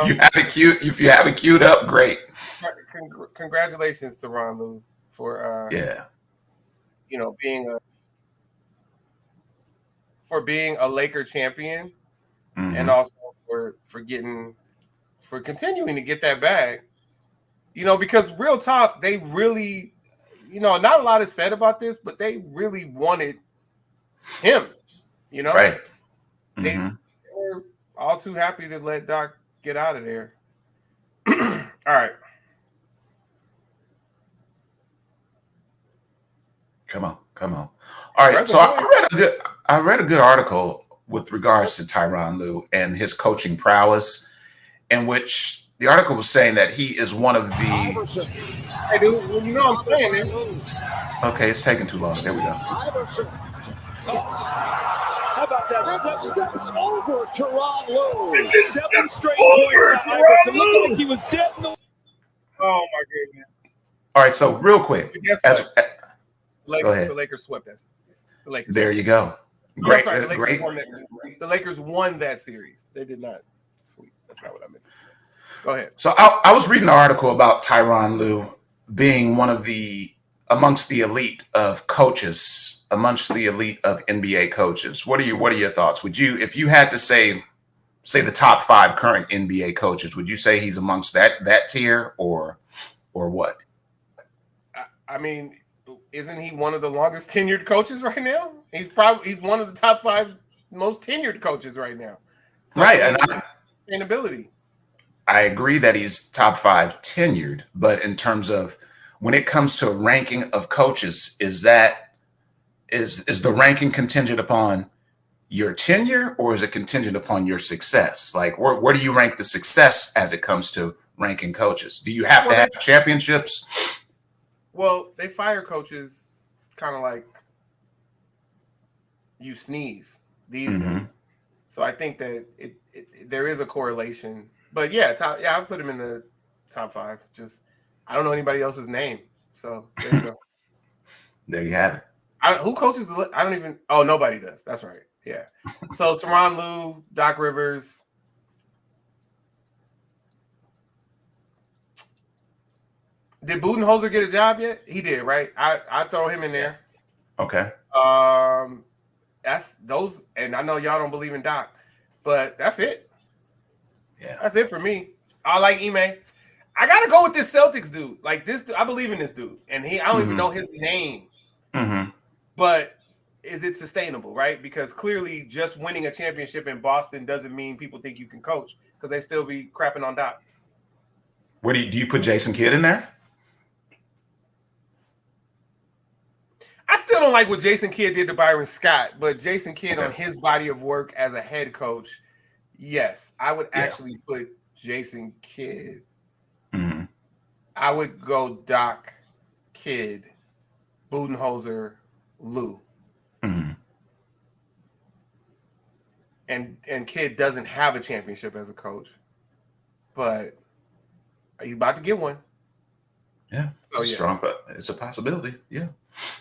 You have it queued. If you have it queued up, great. Congratulations to Ron Lue for being a Laker champion, and also for continuing to get that bag. Because real talk, they really, not a lot is said about this, but they really wanted him. Right. They were all too happy to let Doc get out of there. All right. Come on. All right. So I read a good article with regards to Tyronn Lue and his coaching prowess, in which the article was saying that he is one of the. Hey, dude, well, I'm saying, man. Okay, it's taking too long. There we go. How about that? Steps over Tyronn Lue. 7 straight points. It looked like he was dead in the. Oh my goodness! All right, so real quick, go ahead. The Lakers swept that series. The Lakers. There you go. Great, the great. The Lakers won that series. They did not sweep. That's not what I meant to say. Go ahead. So I was reading an article about Tyronn Lue being one of amongst the elite of coaches, amongst the elite of NBA coaches. What are your thoughts? Would you, if you had to say the top 5 current NBA coaches, would you say he's amongst that tier or what? I mean, isn't he one of the longest tenured coaches right now? He's one of the top 5 most tenured coaches right now. So right, and sustainability. I agree that he's top 5 tenured, but in terms of when it comes to ranking of coaches, is the ranking contingent upon your tenure or is it contingent upon your success? Like where do you rank the success as it comes to ranking coaches? Do you have to have championships? Well, they fire coaches kind of like you sneeze these days. So I think that there is a correlation. But yeah, I'll put him in the top 5. Just I don't know anybody else's name. So there you go. There you have it. Who coaches I don't even. Oh, nobody does. That's right. Yeah. So Tyronn Lue, Doc Rivers. Did Budenholzer get a job yet? He did, right? I throw him in there. Okay. That's those, and I know y'all don't believe in Doc, but that's it. Yeah. That's it for me. I like Ime. I gotta go with this Celtics dude. Like this, I believe in this dude, and I don't even know his name. But is it sustainable, right? Because clearly, just winning a championship in Boston doesn't mean people think you can coach because they still be crapping on Doc. Where do you put Jason Kidd in there? I still don't like what Jason Kidd did to Byron Scott, but Jason Kidd on his body of work as a head coach, yes, I would actually put Jason Kidd. I would go Doc, Kidd, Budenholzer, Lue. And Kidd doesn't have a championship as a coach, but he's about to get one. Yeah. Oh, yeah. Strong, but it's a possibility. Yeah.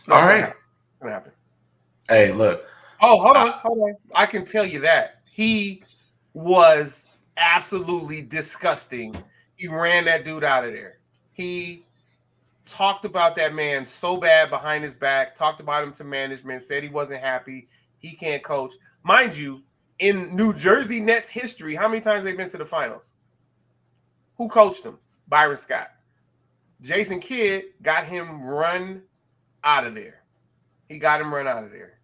No, all right. It's gonna happen. Hey, look, Oh, hold on. I can tell you that. He was absolutely disgusting. He ran that dude out of there. He talked about that man so bad behind his back, talked about him to management, said he wasn't happy. He can't coach. Mind you, in New Jersey Nets history, how many times they've been to the finals? Who coached them? Byron Scott. Jason Kidd got him run out of there. He got him run out of there.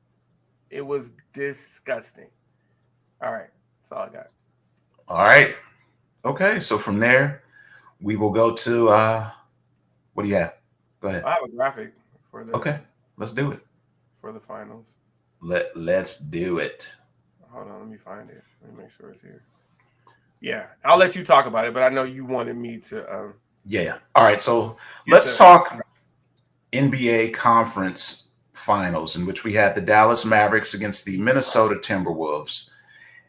It was disgusting. All right. That's all I got. All right. Okay. So from there, we will go to what do you have? Go ahead. I have a graphic for the Okay. Let's do it. for the finals. Let's do it. Hold on, let me find it. Let me make sure it's here. Yeah, I'll let you talk about it, but I know you wanted me to. Yeah. All right. So Get let's the- talk NBA Conference Finals, in which we had the Dallas Mavericks against the Minnesota Timberwolves.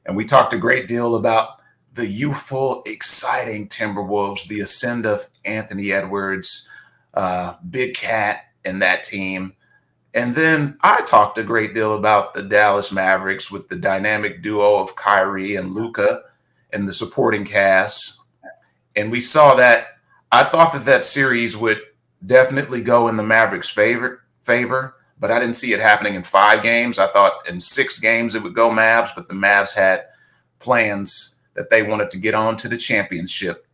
And we talked a great deal about the youthful, exciting Timberwolves, the ascend of Anthony Edwards, Big Cat, and that team. And then I talked a great deal about the Dallas Mavericks with the dynamic duo of Kyrie and Luka and the supporting cast. And we saw that. I thought that series would definitely go in the Mavericks' favor, but I didn't see it happening in 5 games. I thought in 6 games it would go Mavs, but the Mavs had plans that they wanted to get on to the championship.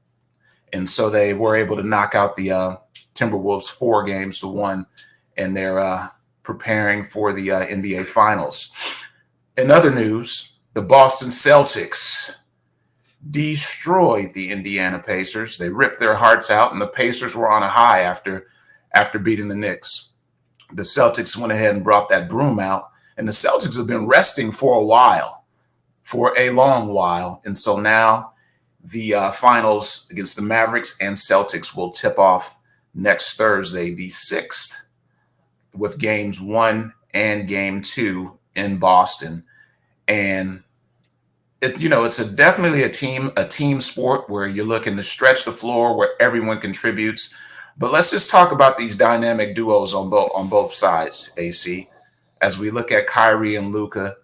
And so they were able to knock out the Timberwolves 4-1, and they're preparing for the NBA Finals. In other news, the Boston Celtics destroyed the Indiana Pacers. They ripped their hearts out, and the Pacers were on a high after beating the Knicks. The Celtics went ahead and brought that broom out, and the Celtics have been resting for a long while. And so now the finals against the Mavericks and Celtics will tip off next Thursday, the 6th, with games 1 and game 2 in Boston. And it's definitely a team sport where you're looking to stretch the floor, where everyone contributes. But let's just talk about these dynamic duos on both sides, AC, as we look at Kyrie and Luka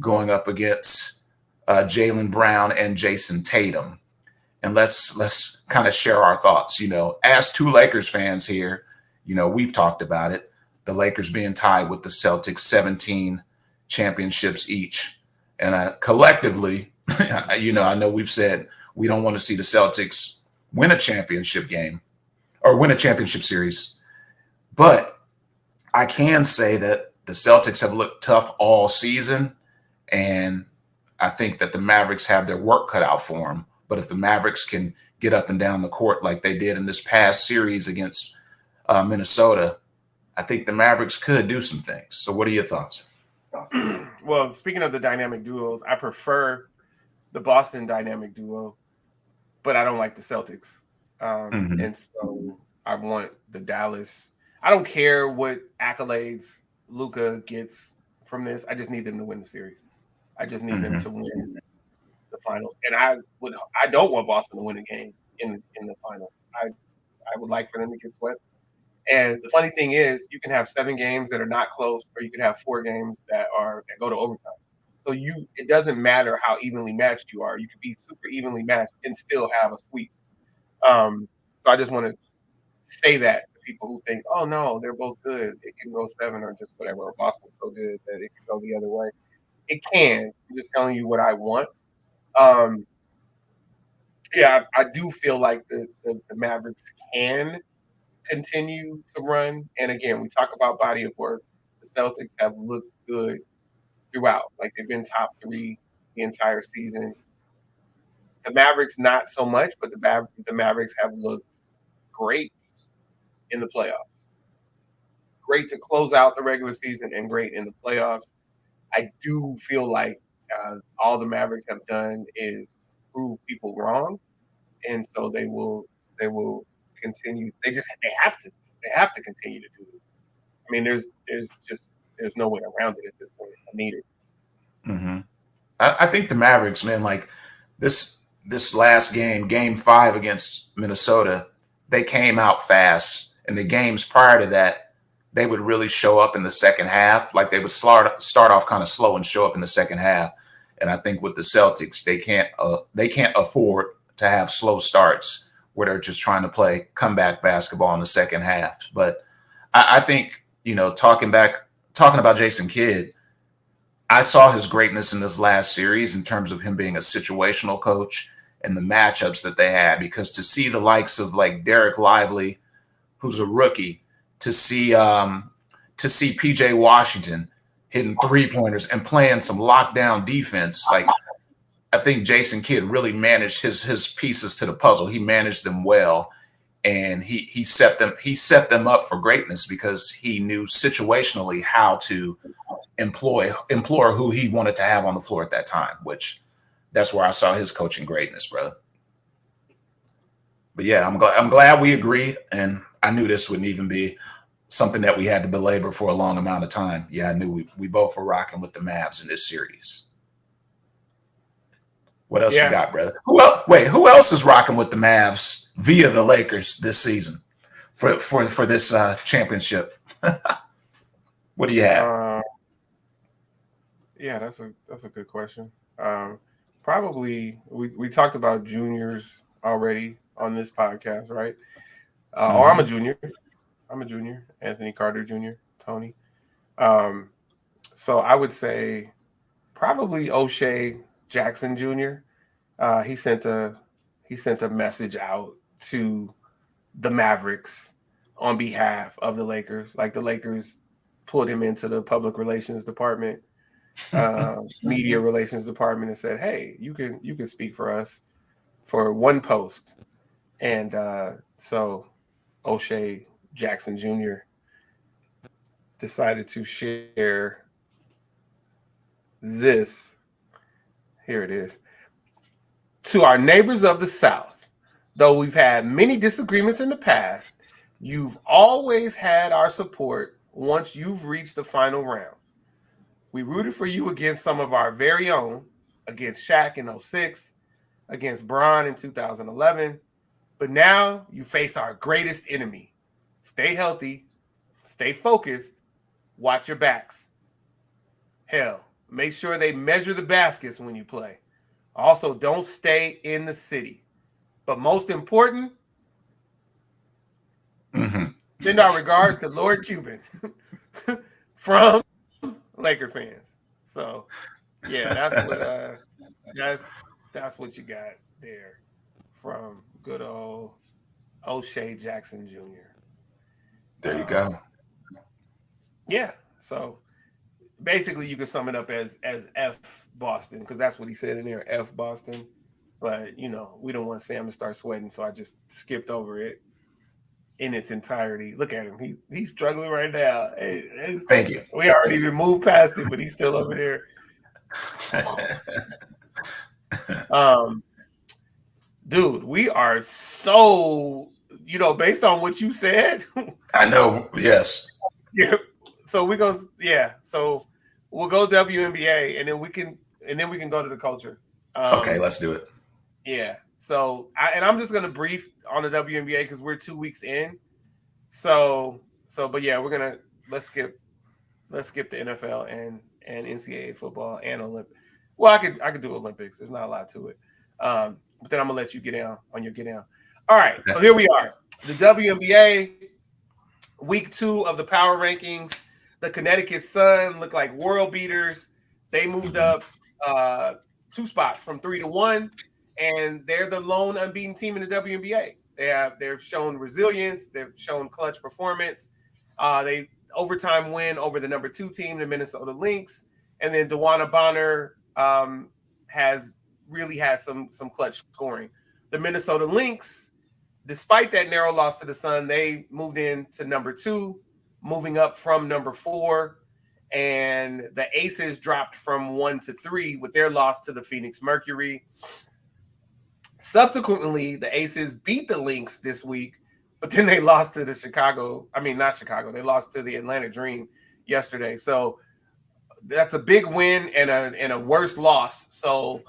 going up against Jaylen Brown and Jason Tatum. And let's kind of share our thoughts. As 2 Lakers fans here, we've talked about it. The Lakers being tied with the Celtics, 17 championships each. And collectively, I know we've said we don't want to see the Celtics win a championship game or win a championship series. But I can say that the Celtics have looked tough all season. And I think that the Mavericks have their work cut out for them. But if the Mavericks can get up and down the court like they did in this past series against Minnesota, I think the Mavericks could do some things. So what are your thoughts? Well, speaking of the dynamic duos, I prefer the Boston dynamic duo, but I don't like the Celtics. And so I want the Dallas. I don't care what accolades Luka gets from this. I just need them to win the series. I just need them to win the finals. And I don't want Boston to win a game in the finals. I would like for them to get swept. And the funny thing is, you can have 7 games that are not close, or you could have 4 games that go to overtime. So it doesn't matter how evenly matched you are. You could be super evenly matched and still have a sweep. So I just want to say that to people who think, oh no, they're both good. It can go 7 or just whatever. Or Boston's so good that it can go the other way. It can. I'm just telling you what I want. Yeah, I do feel like the Mavericks can continue to run. And again, we talk about body of work. The Celtics have looked good throughout. Like they've been top 3 the entire season. The Mavericks not so much, but the Mavericks have looked great in the playoffs. Great to close out the regular season and great in the playoffs. I do feel like all the Mavericks have done is prove people wrong, and so they will continue. They have to continue to do this. I mean, there's no way around it at this point. I need it. I think the Mavericks, man, like this last game 5 against Minnesota, they came out fast, and the games prior to that, they would really show up in the second half. Like they would start off kind of slow and show up in the second half. And I think with the Celtics, they can't afford to have slow starts where they're just trying to play comeback basketball in the second half. But I think, talking about Jason Kidd, I saw his greatness in this last series in terms of him being a situational coach and the matchups that they had, because to see the likes of like Derek Lively, who's a rookie, to see PJ Washington hitting 3-pointers and playing some lockdown defense, like I think Jason Kidd really managed his pieces to the puzzle. He managed them well, and he set them up for greatness because he knew situationally how to employ who he wanted to have on the floor at that time, which that's where I saw his coaching greatness, brother. But yeah, I'm glad we agree, and I knew this wouldn't even be something that we had to belabor for a long amount of time. Yeah, I knew we both were rocking with the Mavs in this series. What else you got, brother? Who else is rocking with the Mavs via the Lakers this season for this championship? What do you have? Yeah, that's a good question. Probably we talked about juniors already on this podcast, right? Or I'm a junior. Anthony Carter Jr., Tony. So I would say probably O'Shea Jackson Jr. He sent a message out to the Mavericks on behalf of the Lakers. Like the Lakers pulled him into the public relations department, media relations department, and said, "Hey, you can speak for us for one post." And so O'Shea Jackson Jr. decided to share this. Here it is. To our neighbors of the South, though we've had many disagreements in the past, you've always had our support once you've reached the final round. We rooted for you against some of our very own, against Shaq in 06, against Bron in 2011, but now you face our greatest enemy. Stay healthy, stay focused, watch your backs. Hell, make sure they measure the baskets when you play. Also, don't stay in the city. But most important, send our regards to Lord Cuban from Laker fans. So, yeah, that's what you got there from good old O'Shea Jackson Jr. There you go. Yeah. So basically you can sum it up as F Boston, because that's what he said in there, F Boston. But we don't want Sam to start sweating, so I just skipped over it in its entirety. Look at him. He's struggling right now. Thank you. We already even moved past it, but he's still over there. Dude, we are so, based on what you said. I know. Yes. Yeah. So So we'll go WNBA, and then we can go to the culture. Okay, let's do it. Yeah. So I'm just gonna brief on the WNBA because we're 2 weeks in. But yeah, let's skip the NFL and NCAA football and Olympics. Well, I could do Olympics. There's not a lot to it. But then I'm gonna let you get down on your get down. All right. So here we are. The WNBA, week 2 of the power rankings. The Connecticut Sun look like world beaters. They moved up 2 spots from 3 to 1, and they're the lone unbeaten team in the WNBA. They've shown resilience. They've shown clutch performance. They overtime win over the number 2 team, the Minnesota Lynx, and then DeWanna Bonner has some clutch scoring. The Minnesota Lynx, despite that narrow loss to the Sun, they moved into number 2, moving up from number 4. And the Aces dropped from 1 to 3 with their loss to the Phoenix Mercury. Subsequently, the Aces beat the Lynx this week, but then they lost to they lost to the Atlanta Dream yesterday. So that's a big win and a worse loss. So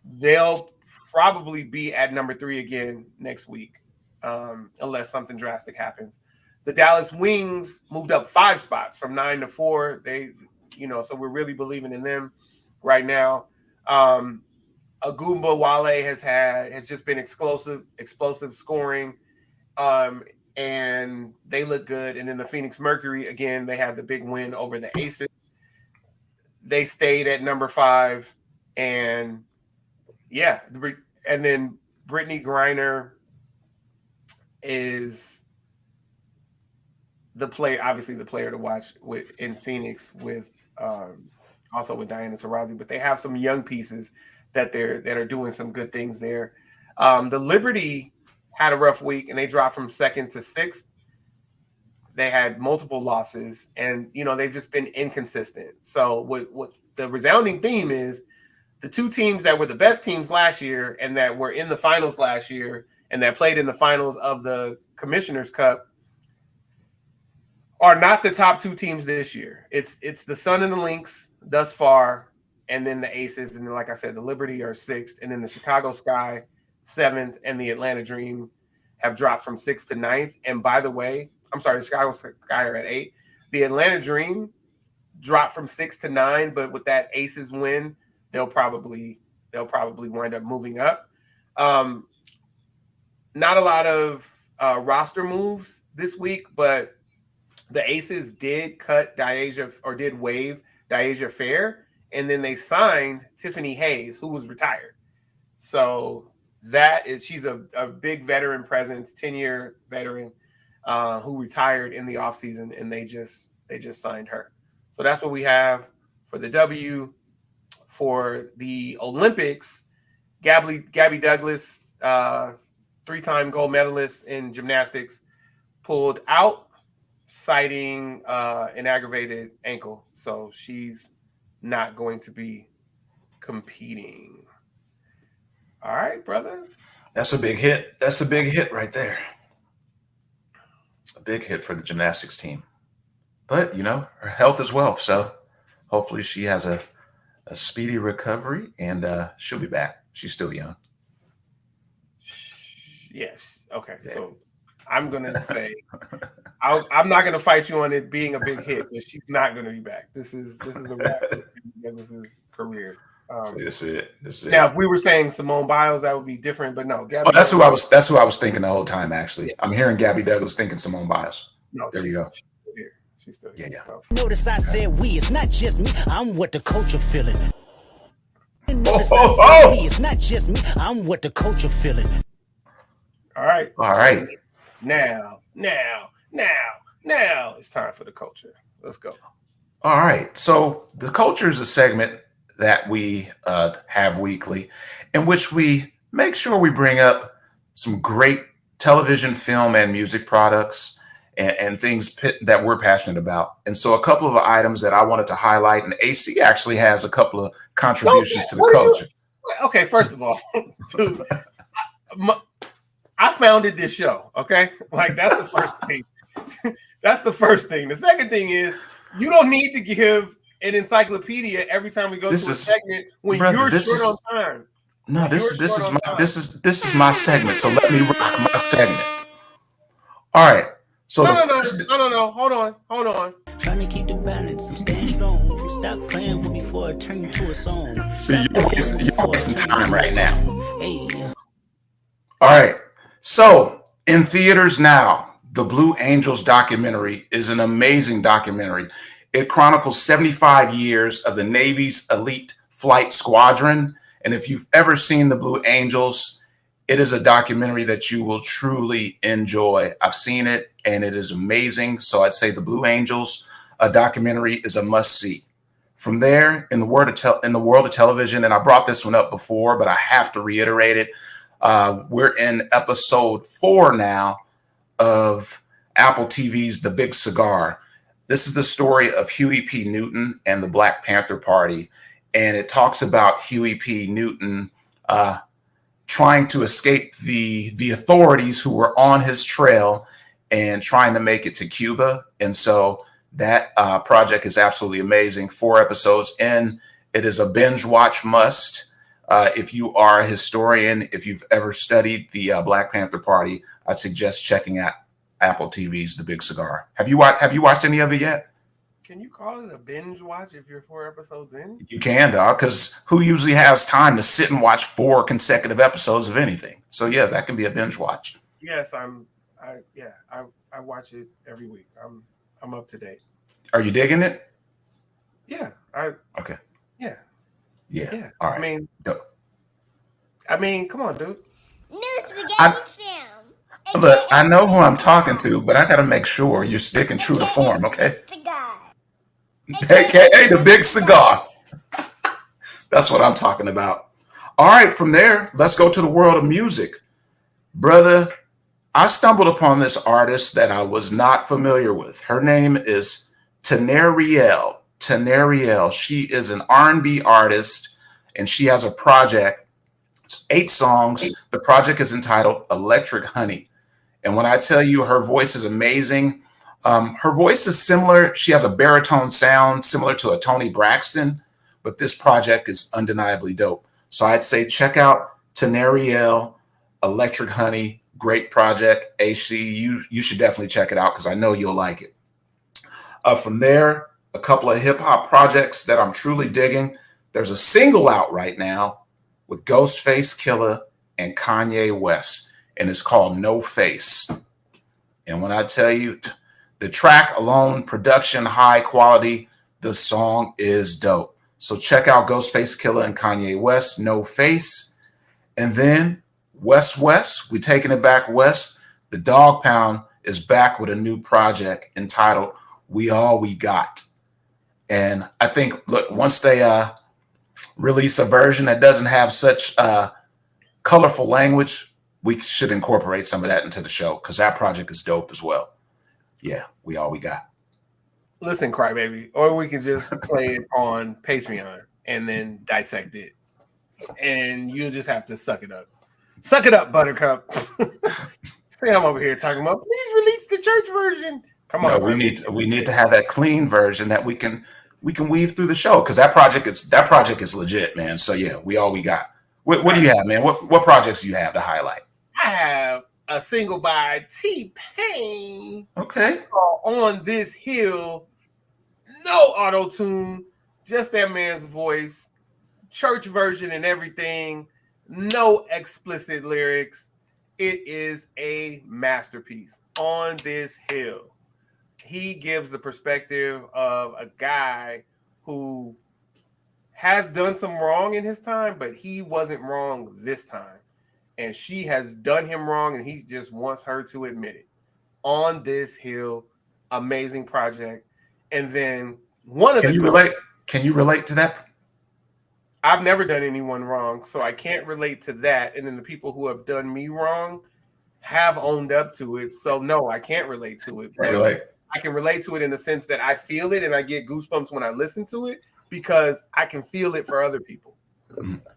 they'll probably be at number 3 again next week, unless something drastic happens. The Dallas Wings moved up 5 spots from 9 to 4. They, so we're really believing in them right now. Agumba Wale has just been explosive scoring, and they look good. And then the Phoenix Mercury, again, they had the big win over the Aces. They stayed at number 5, and and then Brittany Griner is obviously the player to watch in Phoenix with also with Diana Taurasi, but they have some young pieces that are doing some good things there. The Liberty had a rough week, and they dropped from 2nd to 6th. They had multiple losses, and they've just been inconsistent. So what the resounding theme is, the 2 teams that were the best teams last year and that were in the finals last year and that played in the finals of the Commissioner's Cup are not the top 2 teams this year. It's the Sun and the Lynx thus far, and then the Aces, and then, like I said, the Liberty are 6th, and then the Chicago Sky 7th, and the Atlanta Dream have dropped from 6th to 9th. And by the way, I'm sorry, the Chicago Sky are at 8. The Atlanta Dream dropped from 6 to 9, but with that Aces win, they'll probably wind up moving up. Not a lot of roster moves this week, but the Aces did waive Diasia Fair, and then they signed Tiffany Hayes, who was retired. So she's a big veteran presence, 10-year veteran who retired in the offseason, and they just signed her. So that's what we have for the W. For the Olympics, Gabby Douglas, 3-time gold medalist in gymnastics, pulled out, citing an aggravated ankle. So she's not going to be competing. All right, brother. That's a big hit. That's a big hit right there. A big hit for the gymnastics team. But, her health is wealth. So hopefully she has a speedy recovery, and she'll be back. She's still young. Yes. Okay. Yeah. So I'm going to say I'm not going to fight you on it being a big hit, but she's not going to be back. This is a wrap for Douglas's career. This is it. Now, if we were saying Simone Biles, that would be different. But no, Gabby. That's who I was thinking the whole time. Actually, yeah. I'm hearing Gabby Douglas thinking Simone Biles. No, there you go. She's still here. Yeah. Notice I said we. It's not just me. I'm what the coach are feeling. Notice I said we. It's not just me. I'm what the coach are feeling. All right. So now, it's time for the culture. Let's go. All right. So the culture is a segment that we have weekly, in which we make sure we bring up some great television, film, and music products and things that we're passionate about. And so a couple of items that I wanted to highlight, and AC actually has a couple of contributions to the culture. Okay, first of all, dude, I founded this show, okay? Like, that's the first thing. That's the first thing. The second thing is, you don't need to give an encyclopedia every time we go to a segment when you're short on time. No, this is my segment, so let me rock my segment. All right. So no. Hold on. Trying to keep the balance. I'm staying strong. Stop playing with me before I turn to a song. See, you're wasting time right now. Hey. All right. So in theaters now, the Blue Angels documentary is an amazing documentary. It chronicles 75 years of the Navy's elite flight squadron. And if you've ever seen the Blue Angels, it is a documentary that you will truly enjoy. I've seen it, and it is amazing. So I'd say the Blue Angels, a documentary, is a must-see. From there, in the world of television, and I brought this one up before, but I have to reiterate it. We're in episode 4 now of Apple TV's The Big Cigar. This is the story of Huey P. Newton and the Black Panther Party, and it talks about Huey P. Newton trying to escape the authorities who were on his trail and trying to make it to Cuba. And so that project is absolutely amazing. 4 episodes in. It is a binge watch must. If you are a historian, if you've ever studied the Black Panther Party, I suggest checking Apple TV's The Big Cigar. Have you watched any of it yet? Can you call it a binge watch if you're 4 episodes in? You can, dog, because who usually has time to sit and watch 4 consecutive episodes of anything? So yeah, that can be a binge watch. Yes, I watch it every week. I'm up to date. Are you digging it? Yeah. Okay. Yeah. Yeah. All right. I mean, come on, dude. New spaghetti Sam. Look, I know who I'm talking to, but I got to make sure you're sticking true to form, okay? Cigar. AKA the Big Cigar. That's what I'm talking about. All right, from there, let's go to the world of music. Brother, I stumbled upon this artist that I was not familiar with. Her name is Teneriel. Teneriel. She is an R&B artist, and she has a project. It's 8 songs. The project is entitled Electric Honey. And when I tell you her voice is amazing, her voice is similar. She has a baritone sound similar to a Toni Braxton, but this project is undeniably dope. So I'd say check out Teneriel, Electric Honey. Great project. AC, you should definitely check it out because I know you'll like it. From there, a couple of hip hop projects that I'm truly digging. There's a single out right now with Ghostface Killah and Kanye West, and it's called No Face. And when I tell you, the track alone, production, high quality, the song is dope. So check out Ghostface Killah and Kanye West, No Face. And then West, we taking it back west. The Dog Pound is back with a new project entitled We All We Got. And I think, look, once they release a version that doesn't have such colorful language, we should incorporate some of that into the show because that project is dope as well. Yeah, We All We Got. Listen, Crybaby, or we can just play it on Patreon and then dissect it. And you'll just have to suck it up. Suck it up, Buttercup. Sam over here talking about, please release the church version. Come on. No, we need to have that clean version that we can weave through the show because that project is legit, man. So yeah, We All We Got. What do you have, man? What projects do you have to highlight? I have a single by T-Pain. Okay. On This Hill. No auto-tune, just that man's voice. Church version and everything. No explicit lyrics. It is a masterpiece. On This Hill. He gives the perspective of a guy who has done some wrong in his time, but he wasn't wrong this time. And she has done him wrong, and he just wants her to admit it. On This Hill, amazing project. And then Can you relate to that? I've never done anyone wrong, so I can't relate to that. And then the people who have done me wrong have owned up to it. So no, I can't relate to it. I can relate to it in the sense that I feel it and I get goosebumps when I listen to it because I can feel it for other people.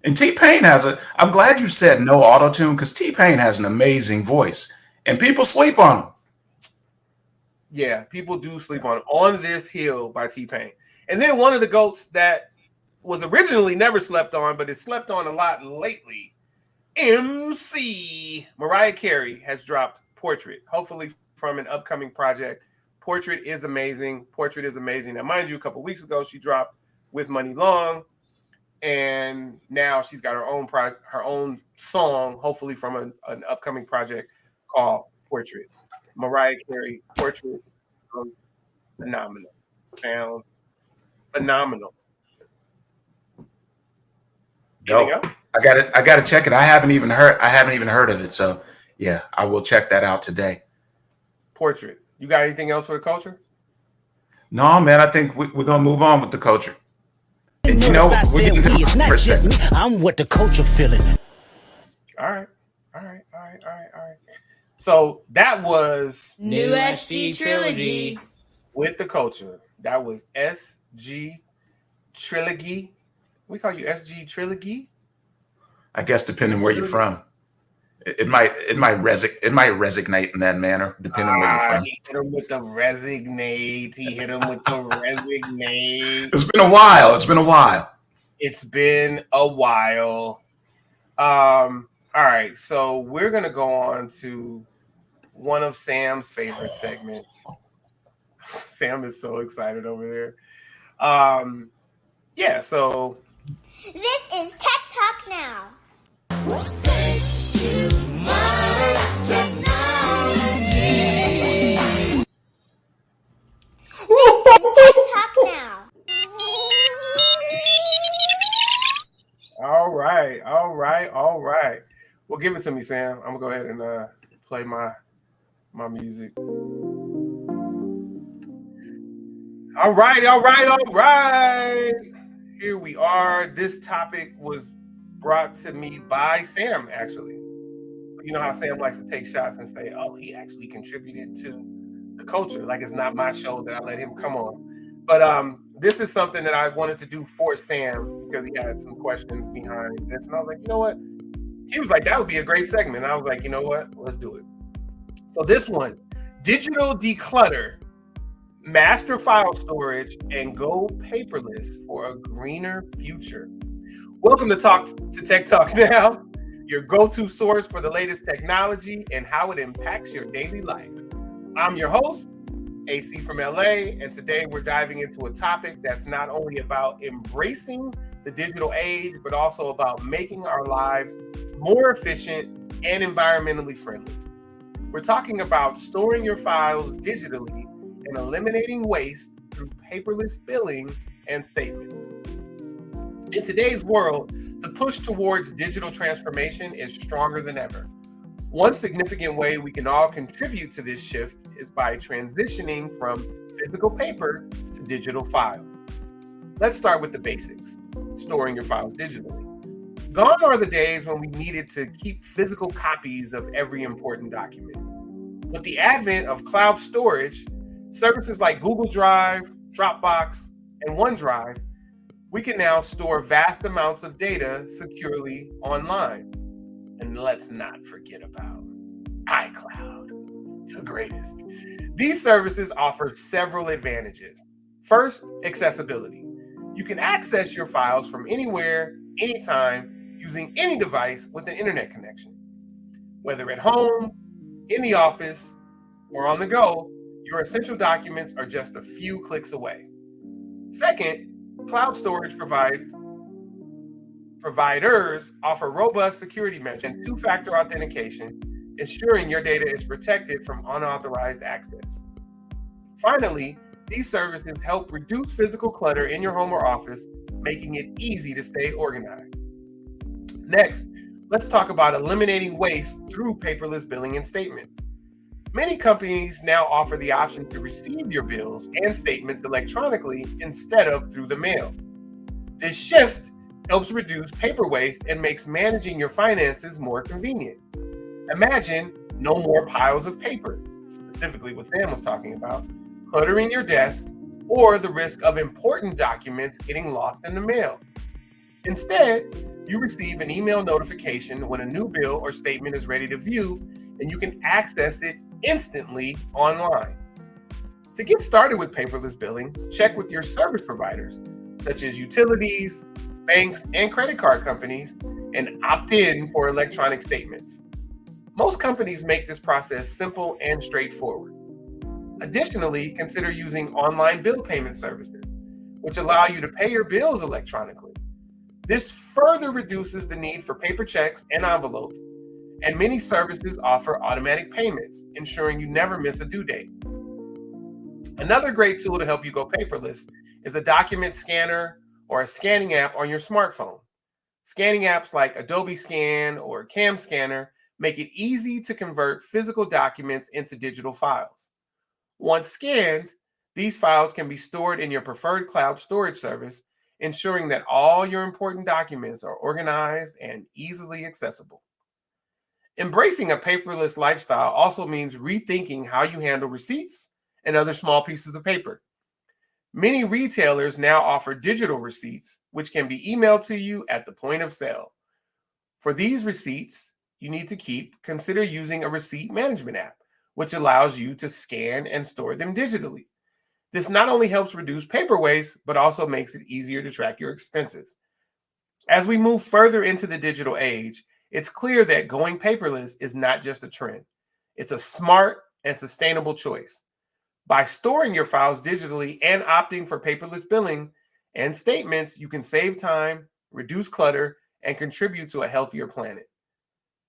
And T-Pain I'm glad you said no auto-tune because T-Pain has an amazing voice and people sleep on him. Yeah, people do sleep on This Hill by T-Pain. And then one of the GOATs that was originally never slept on, but is slept on a lot lately, MC Mariah Carey has dropped Portrait, hopefully from an upcoming project. Portrait is amazing. Now, mind you, a couple weeks ago, she dropped With Money Long, and now she's got her own song, hopefully from an upcoming project called Portrait. Mariah Carey, Portrait sounds phenomenal. Yo, I got to check it. I haven't even heard of it. So yeah, I will check that out today. Portrait. You got anything else for the culture? No, man. I think we're gonna move on with the culture. And you know, it's not just me. I'm what the culture feeling. All right. So that was New SG Trilogy with the culture. That was SG Trilogy. We call you SG Trilogy. I guess depending where you're from, it might resonate in that manner depending where you're from. He hit him with the resignate. It's been a while. All right, so we're gonna go on to one of Sam's favorite segments. Sam is so excited over there. Yeah, so This is Tech Talk Now. This is Tech Talk Now. all right. Well, give it to me, Sam. I'm gonna go ahead and play my music. All right. Here we are. This topic was brought to me by Sam, actually. So you know how Sam likes to take shots and say, "Oh, he actually contributed to the culture." Like it's not my show that I let him come on. But this is something that I wanted to do for Sam because he had some questions behind this, and I was like, you know what? He was like, that would be a great segment. And I was like, you know what? Let's do it. So this one, digital declutter, master file storage, and go paperless for a greener future. Welcome to Tech Talk Now, your go-to source for the latest technology and how it impacts your daily life. I'm your host, AC from LA, and today we're diving into a topic that's not only about embracing the digital age, but also about making our lives more efficient and environmentally friendly. We're talking about storing your files digitally and eliminating waste through paperless billing and statements. In today's world, the push towards digital transformation is stronger than ever. One significant way we can all contribute to this shift is by transitioning from physical paper to digital files. Let's start with the basics, storing your files digitally. Gone are the days when we needed to keep physical copies of every important document. With the advent of cloud storage, services like Google Drive, Dropbox, and OneDrive, we can now store vast amounts of data securely online. And let's not forget about iCloud, the greatest. These services offer several advantages. First, accessibility. You can access your files from anywhere, anytime, using any device with an internet connection. Whether at home, in the office, or on the go, your essential documents are just a few clicks away. Second, cloud storage providers offer robust security measures and two-factor authentication, ensuring your data is protected from unauthorized access. Finally, these services help reduce physical clutter in your home or office, making it easy to stay organized. Next, let's talk about eliminating waste through paperless billing and statements. Many companies now offer the option to receive your bills and statements electronically instead of through the mail. This shift helps reduce paper waste and makes managing your finances more convenient. Imagine no more piles of paper, specifically what Sam was talking about, cluttering your desk, or the risk of important documents getting lost in the mail. Instead, you receive an email notification when a new bill or statement is ready to view, and you can access it instantly online. To get started with paperless billing, check with your service providers, such as utilities, banks, and credit card companies, and opt in for electronic statements. Most companies make this process simple and straightforward. Additionally, consider using online bill payment services, which allow you to pay your bills electronically. This further reduces the need for paper checks and envelopes, and many services offer automatic payments, ensuring you never miss a due date. Another great tool to help you go paperless is a document scanner or a scanning app on your smartphone. Scanning apps like Adobe Scan or Cam Scanner make it easy to convert physical documents into digital files. Once scanned, these files can be stored in your preferred cloud storage service, ensuring that all your important documents are organized and easily accessible. Embracing a paperless lifestyle also means rethinking how you handle receipts and other small pieces of paper. Many retailers now offer digital receipts, which can be emailed to you at the point of sale. For these receipts you need to consider using a receipt management app, which allows you to scan and store them digitally. This not only helps reduce paper waste, but also makes it easier to track your expenses. As we move further into the digital age, it's clear that going paperless is not just a trend. It's a smart and sustainable choice. By storing your files digitally and opting for paperless billing and statements, you can save time, reduce clutter, and contribute to a healthier planet.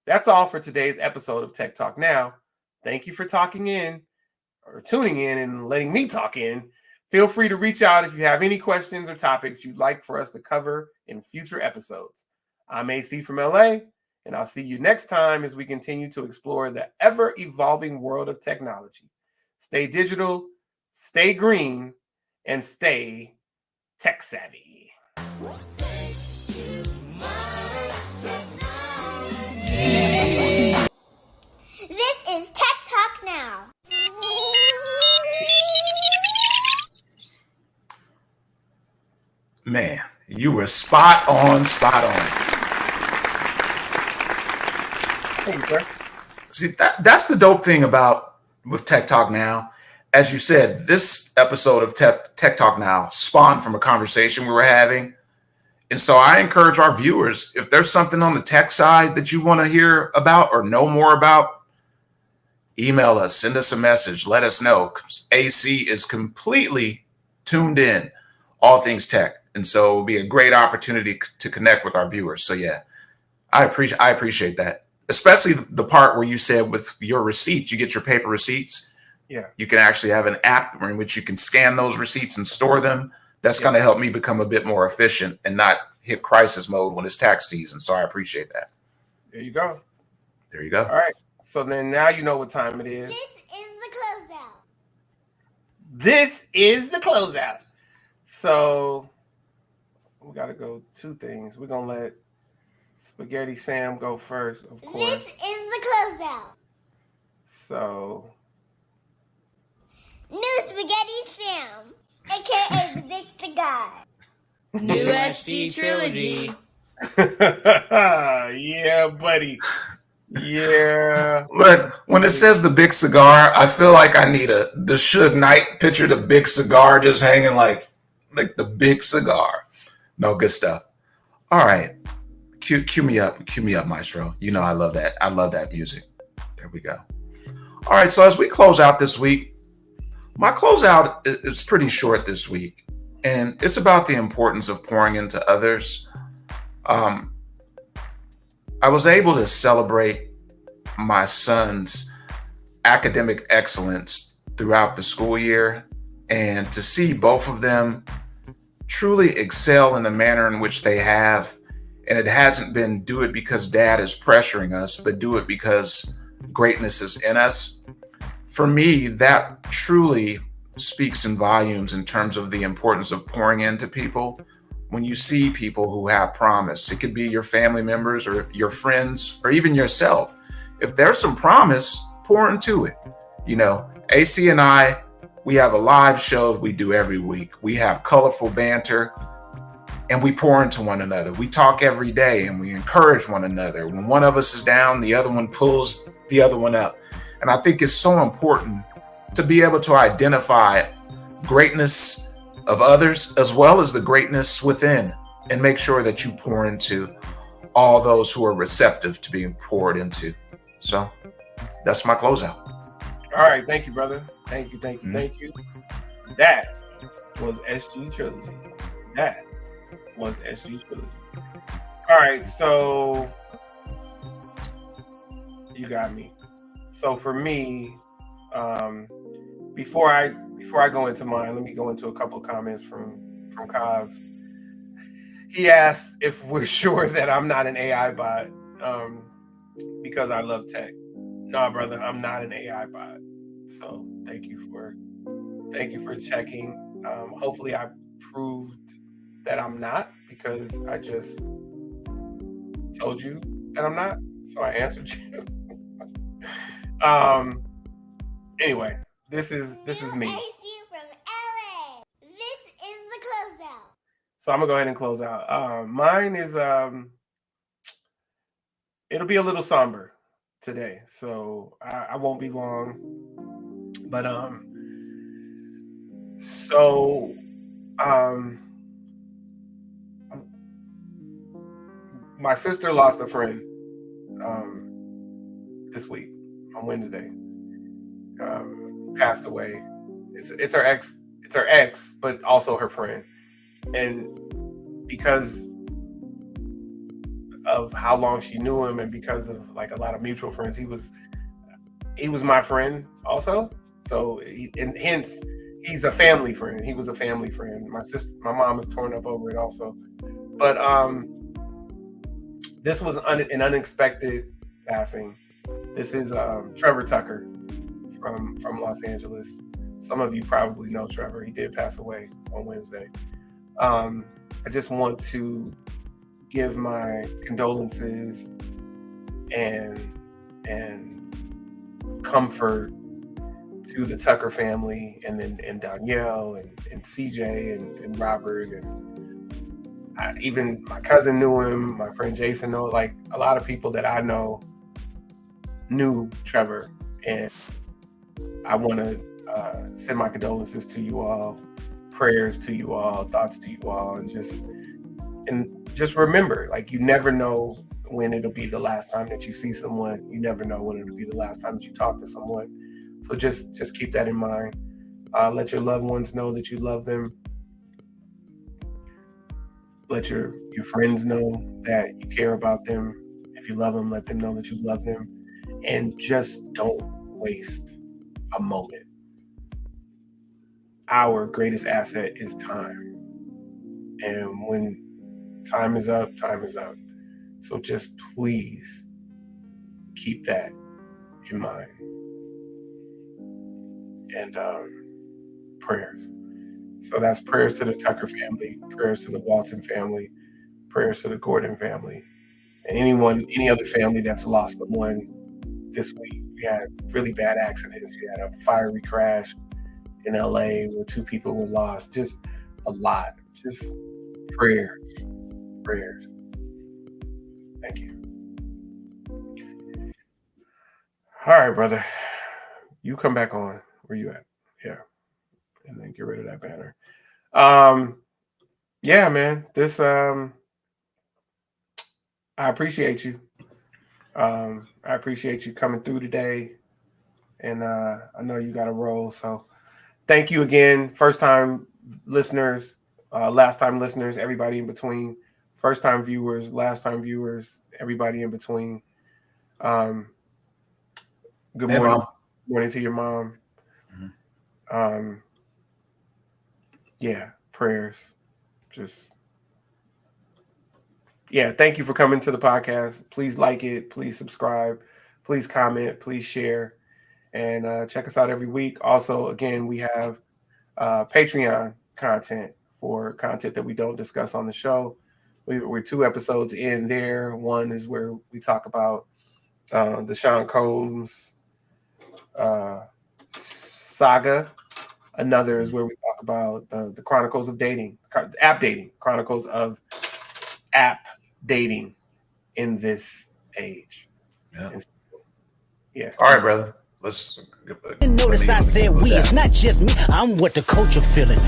That's all for today's episode of Tech Talk Now. Thank you for tuning in and letting me talk in. Feel free to reach out if you have any questions or topics you'd like for us to cover in future episodes. I'm AC from LA, and I'll see you next time as we continue to explore the ever-evolving world of technology. Stay digital, stay green, and stay tech savvy. This is Tech Talk Now. Man, you were spot on. Thank you, sir. See, that's the dope thing with Tech Talk Now. As you said, this episode of Tech Talk Now spawned from a conversation we were having. And so I encourage our viewers, if there's something on the tech side that you want to hear about or know more about, email us, send us a message, let us know. AC is completely tuned in, all things tech. And so it will be a great opportunity to connect with our viewers. So yeah, I appreciate that. Especially the part where you said with your receipts, you get your paper receipts. Yeah. You can actually have an app in which you can scan those receipts and store them. That's going to help me become a bit more efficient and not hit crisis mode when it's tax season. So I appreciate that. There you go. All right. So then now you know what time it is. This is the closeout. So we got to go two things. We're going to let Spaghetti Sam go first, of course. This is the closeout. So New Spaghetti Sam, aka the Big Cigar. New SG Trilogy. Yeah, buddy. Yeah. Look, when it says the big cigar, I feel like I need the Suge Knight picture, the big cigar just hanging like the big cigar. No, good stuff. All right. Cue me up, Maestro. You know I love that. I love that music. There we go. All right, so as we close out this week, my closeout is pretty short this week, and it's about the importance of pouring into others. I was able to celebrate my son's academic excellence throughout the school year, and to see both of them truly excel in the manner in which they have. And it hasn't been do it because dad is pressuring us, but do it because greatness is in us. For me, that truly speaks in volumes in terms of the importance of pouring into people. When you see people who have promise, it could be your family members or your friends or even yourself. If there's some promise, pour into it. You know, AC and I, we have a live show that we do every week. We have colorful banter and we pour into one another. We talk every day and we encourage one another. When one of us is down, the other one pulls the other one up. And I think it's so important to be able to identify greatness of others as well as the greatness within, and make sure that you pour into all those who are receptive to being poured into. So that's my closeout. All right. Thank you, brother. Thank you. That was SG Trilogy. All right. So you got me. So for me, before I go into mine, let me go into a couple of comments from Cobbs. He asked if we're sure that I'm not an AI bot because I love tech. No, brother, I'm not an AI bot. So thank you for checking. Hopefully I proved that I'm not, because I just told you that I'm not. So I answered you. Anyway, this is me. AC from LA. This is the closeout. So I'm gonna go ahead and close out. Mine is it'll be a little somber today, so I won't be long. But my sister lost a friend this week. Wednesday. Passed away. It's her ex. It's her ex, but also her friend. And because of how long she knew him, and because of like a lot of mutual friends, he was my friend also. So and hence he's a family friend. He was a family friend. My mom is torn up over it also. But this was an unexpected passing. This is Trevor Tucker from Los Angeles. Some of you probably know Trevor. He did pass away on Wednesday. I just want to give my condolences and comfort to the Tucker family, and Danielle and CJ and Robert, and even my cousin knew him. My friend Jason knew. Like a lot of people that I know knew Trevor, and I want to send my condolences to you all, prayers to you all, thoughts to you all, and just remember, like, you never know when it'll be the last time that you see someone. You never know when it'll be the last time that you talk to someone. So just keep that in mind. Let your loved ones know that you love them. Let your friends know that you care about them. If you love them, let them know that you love them. And just don't waste a moment. Our greatest asset is time. And when time is up, time is up. So just please keep that in mind. And prayers. So that's prayers to the Tucker family, prayers to the Walton family, prayers to the Gordon family, and any other family that's lost someone this week. We had really bad accidents. We had a fiery crash in LA where 2 people were lost. Just a lot. Just prayers. Thank you. All right, brother. You come back on. Where you at? Yeah. And then get rid of that banner. Yeah, man. This I appreciate you. I appreciate you coming through today. And I know you got a role. So thank you again. First time listeners, last time listeners, everybody in between. First time viewers, last time viewers, everybody in between. Good morning. Mom. Morning to your mom. Yeah, prayers. Thank you for coming to the podcast. Please like it. Please subscribe. Please comment. Please share. And check us out every week. Also, again, we have Patreon content for content that we don't discuss on the show. We're 2 episodes in there. One is where we talk about the Sean Combs saga. Another is where we talk about the chronicles of dating, app dating, chronicles of app dating in this age. Yeah. All right, brother. Let's Notice I said we. It's not just me. I'm what the culture feeling.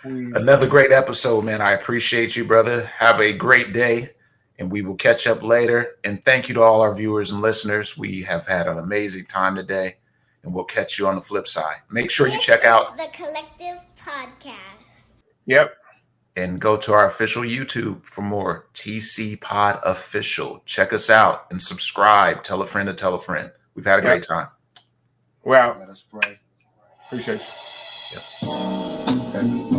Another great episode, man. I appreciate you, brother. Have a great day, and we will catch up later. And thank you to all our viewers and listeners. We have had an amazing time today, and we'll catch you on the flip side. Make sure you check out the Collective Podcast. Yep. And go to our official YouTube for more. TC Pod Official. Check us out and subscribe. Tell a friend to tell a friend. We've had a great time. We're out. Let us pray. Appreciate you. Yep.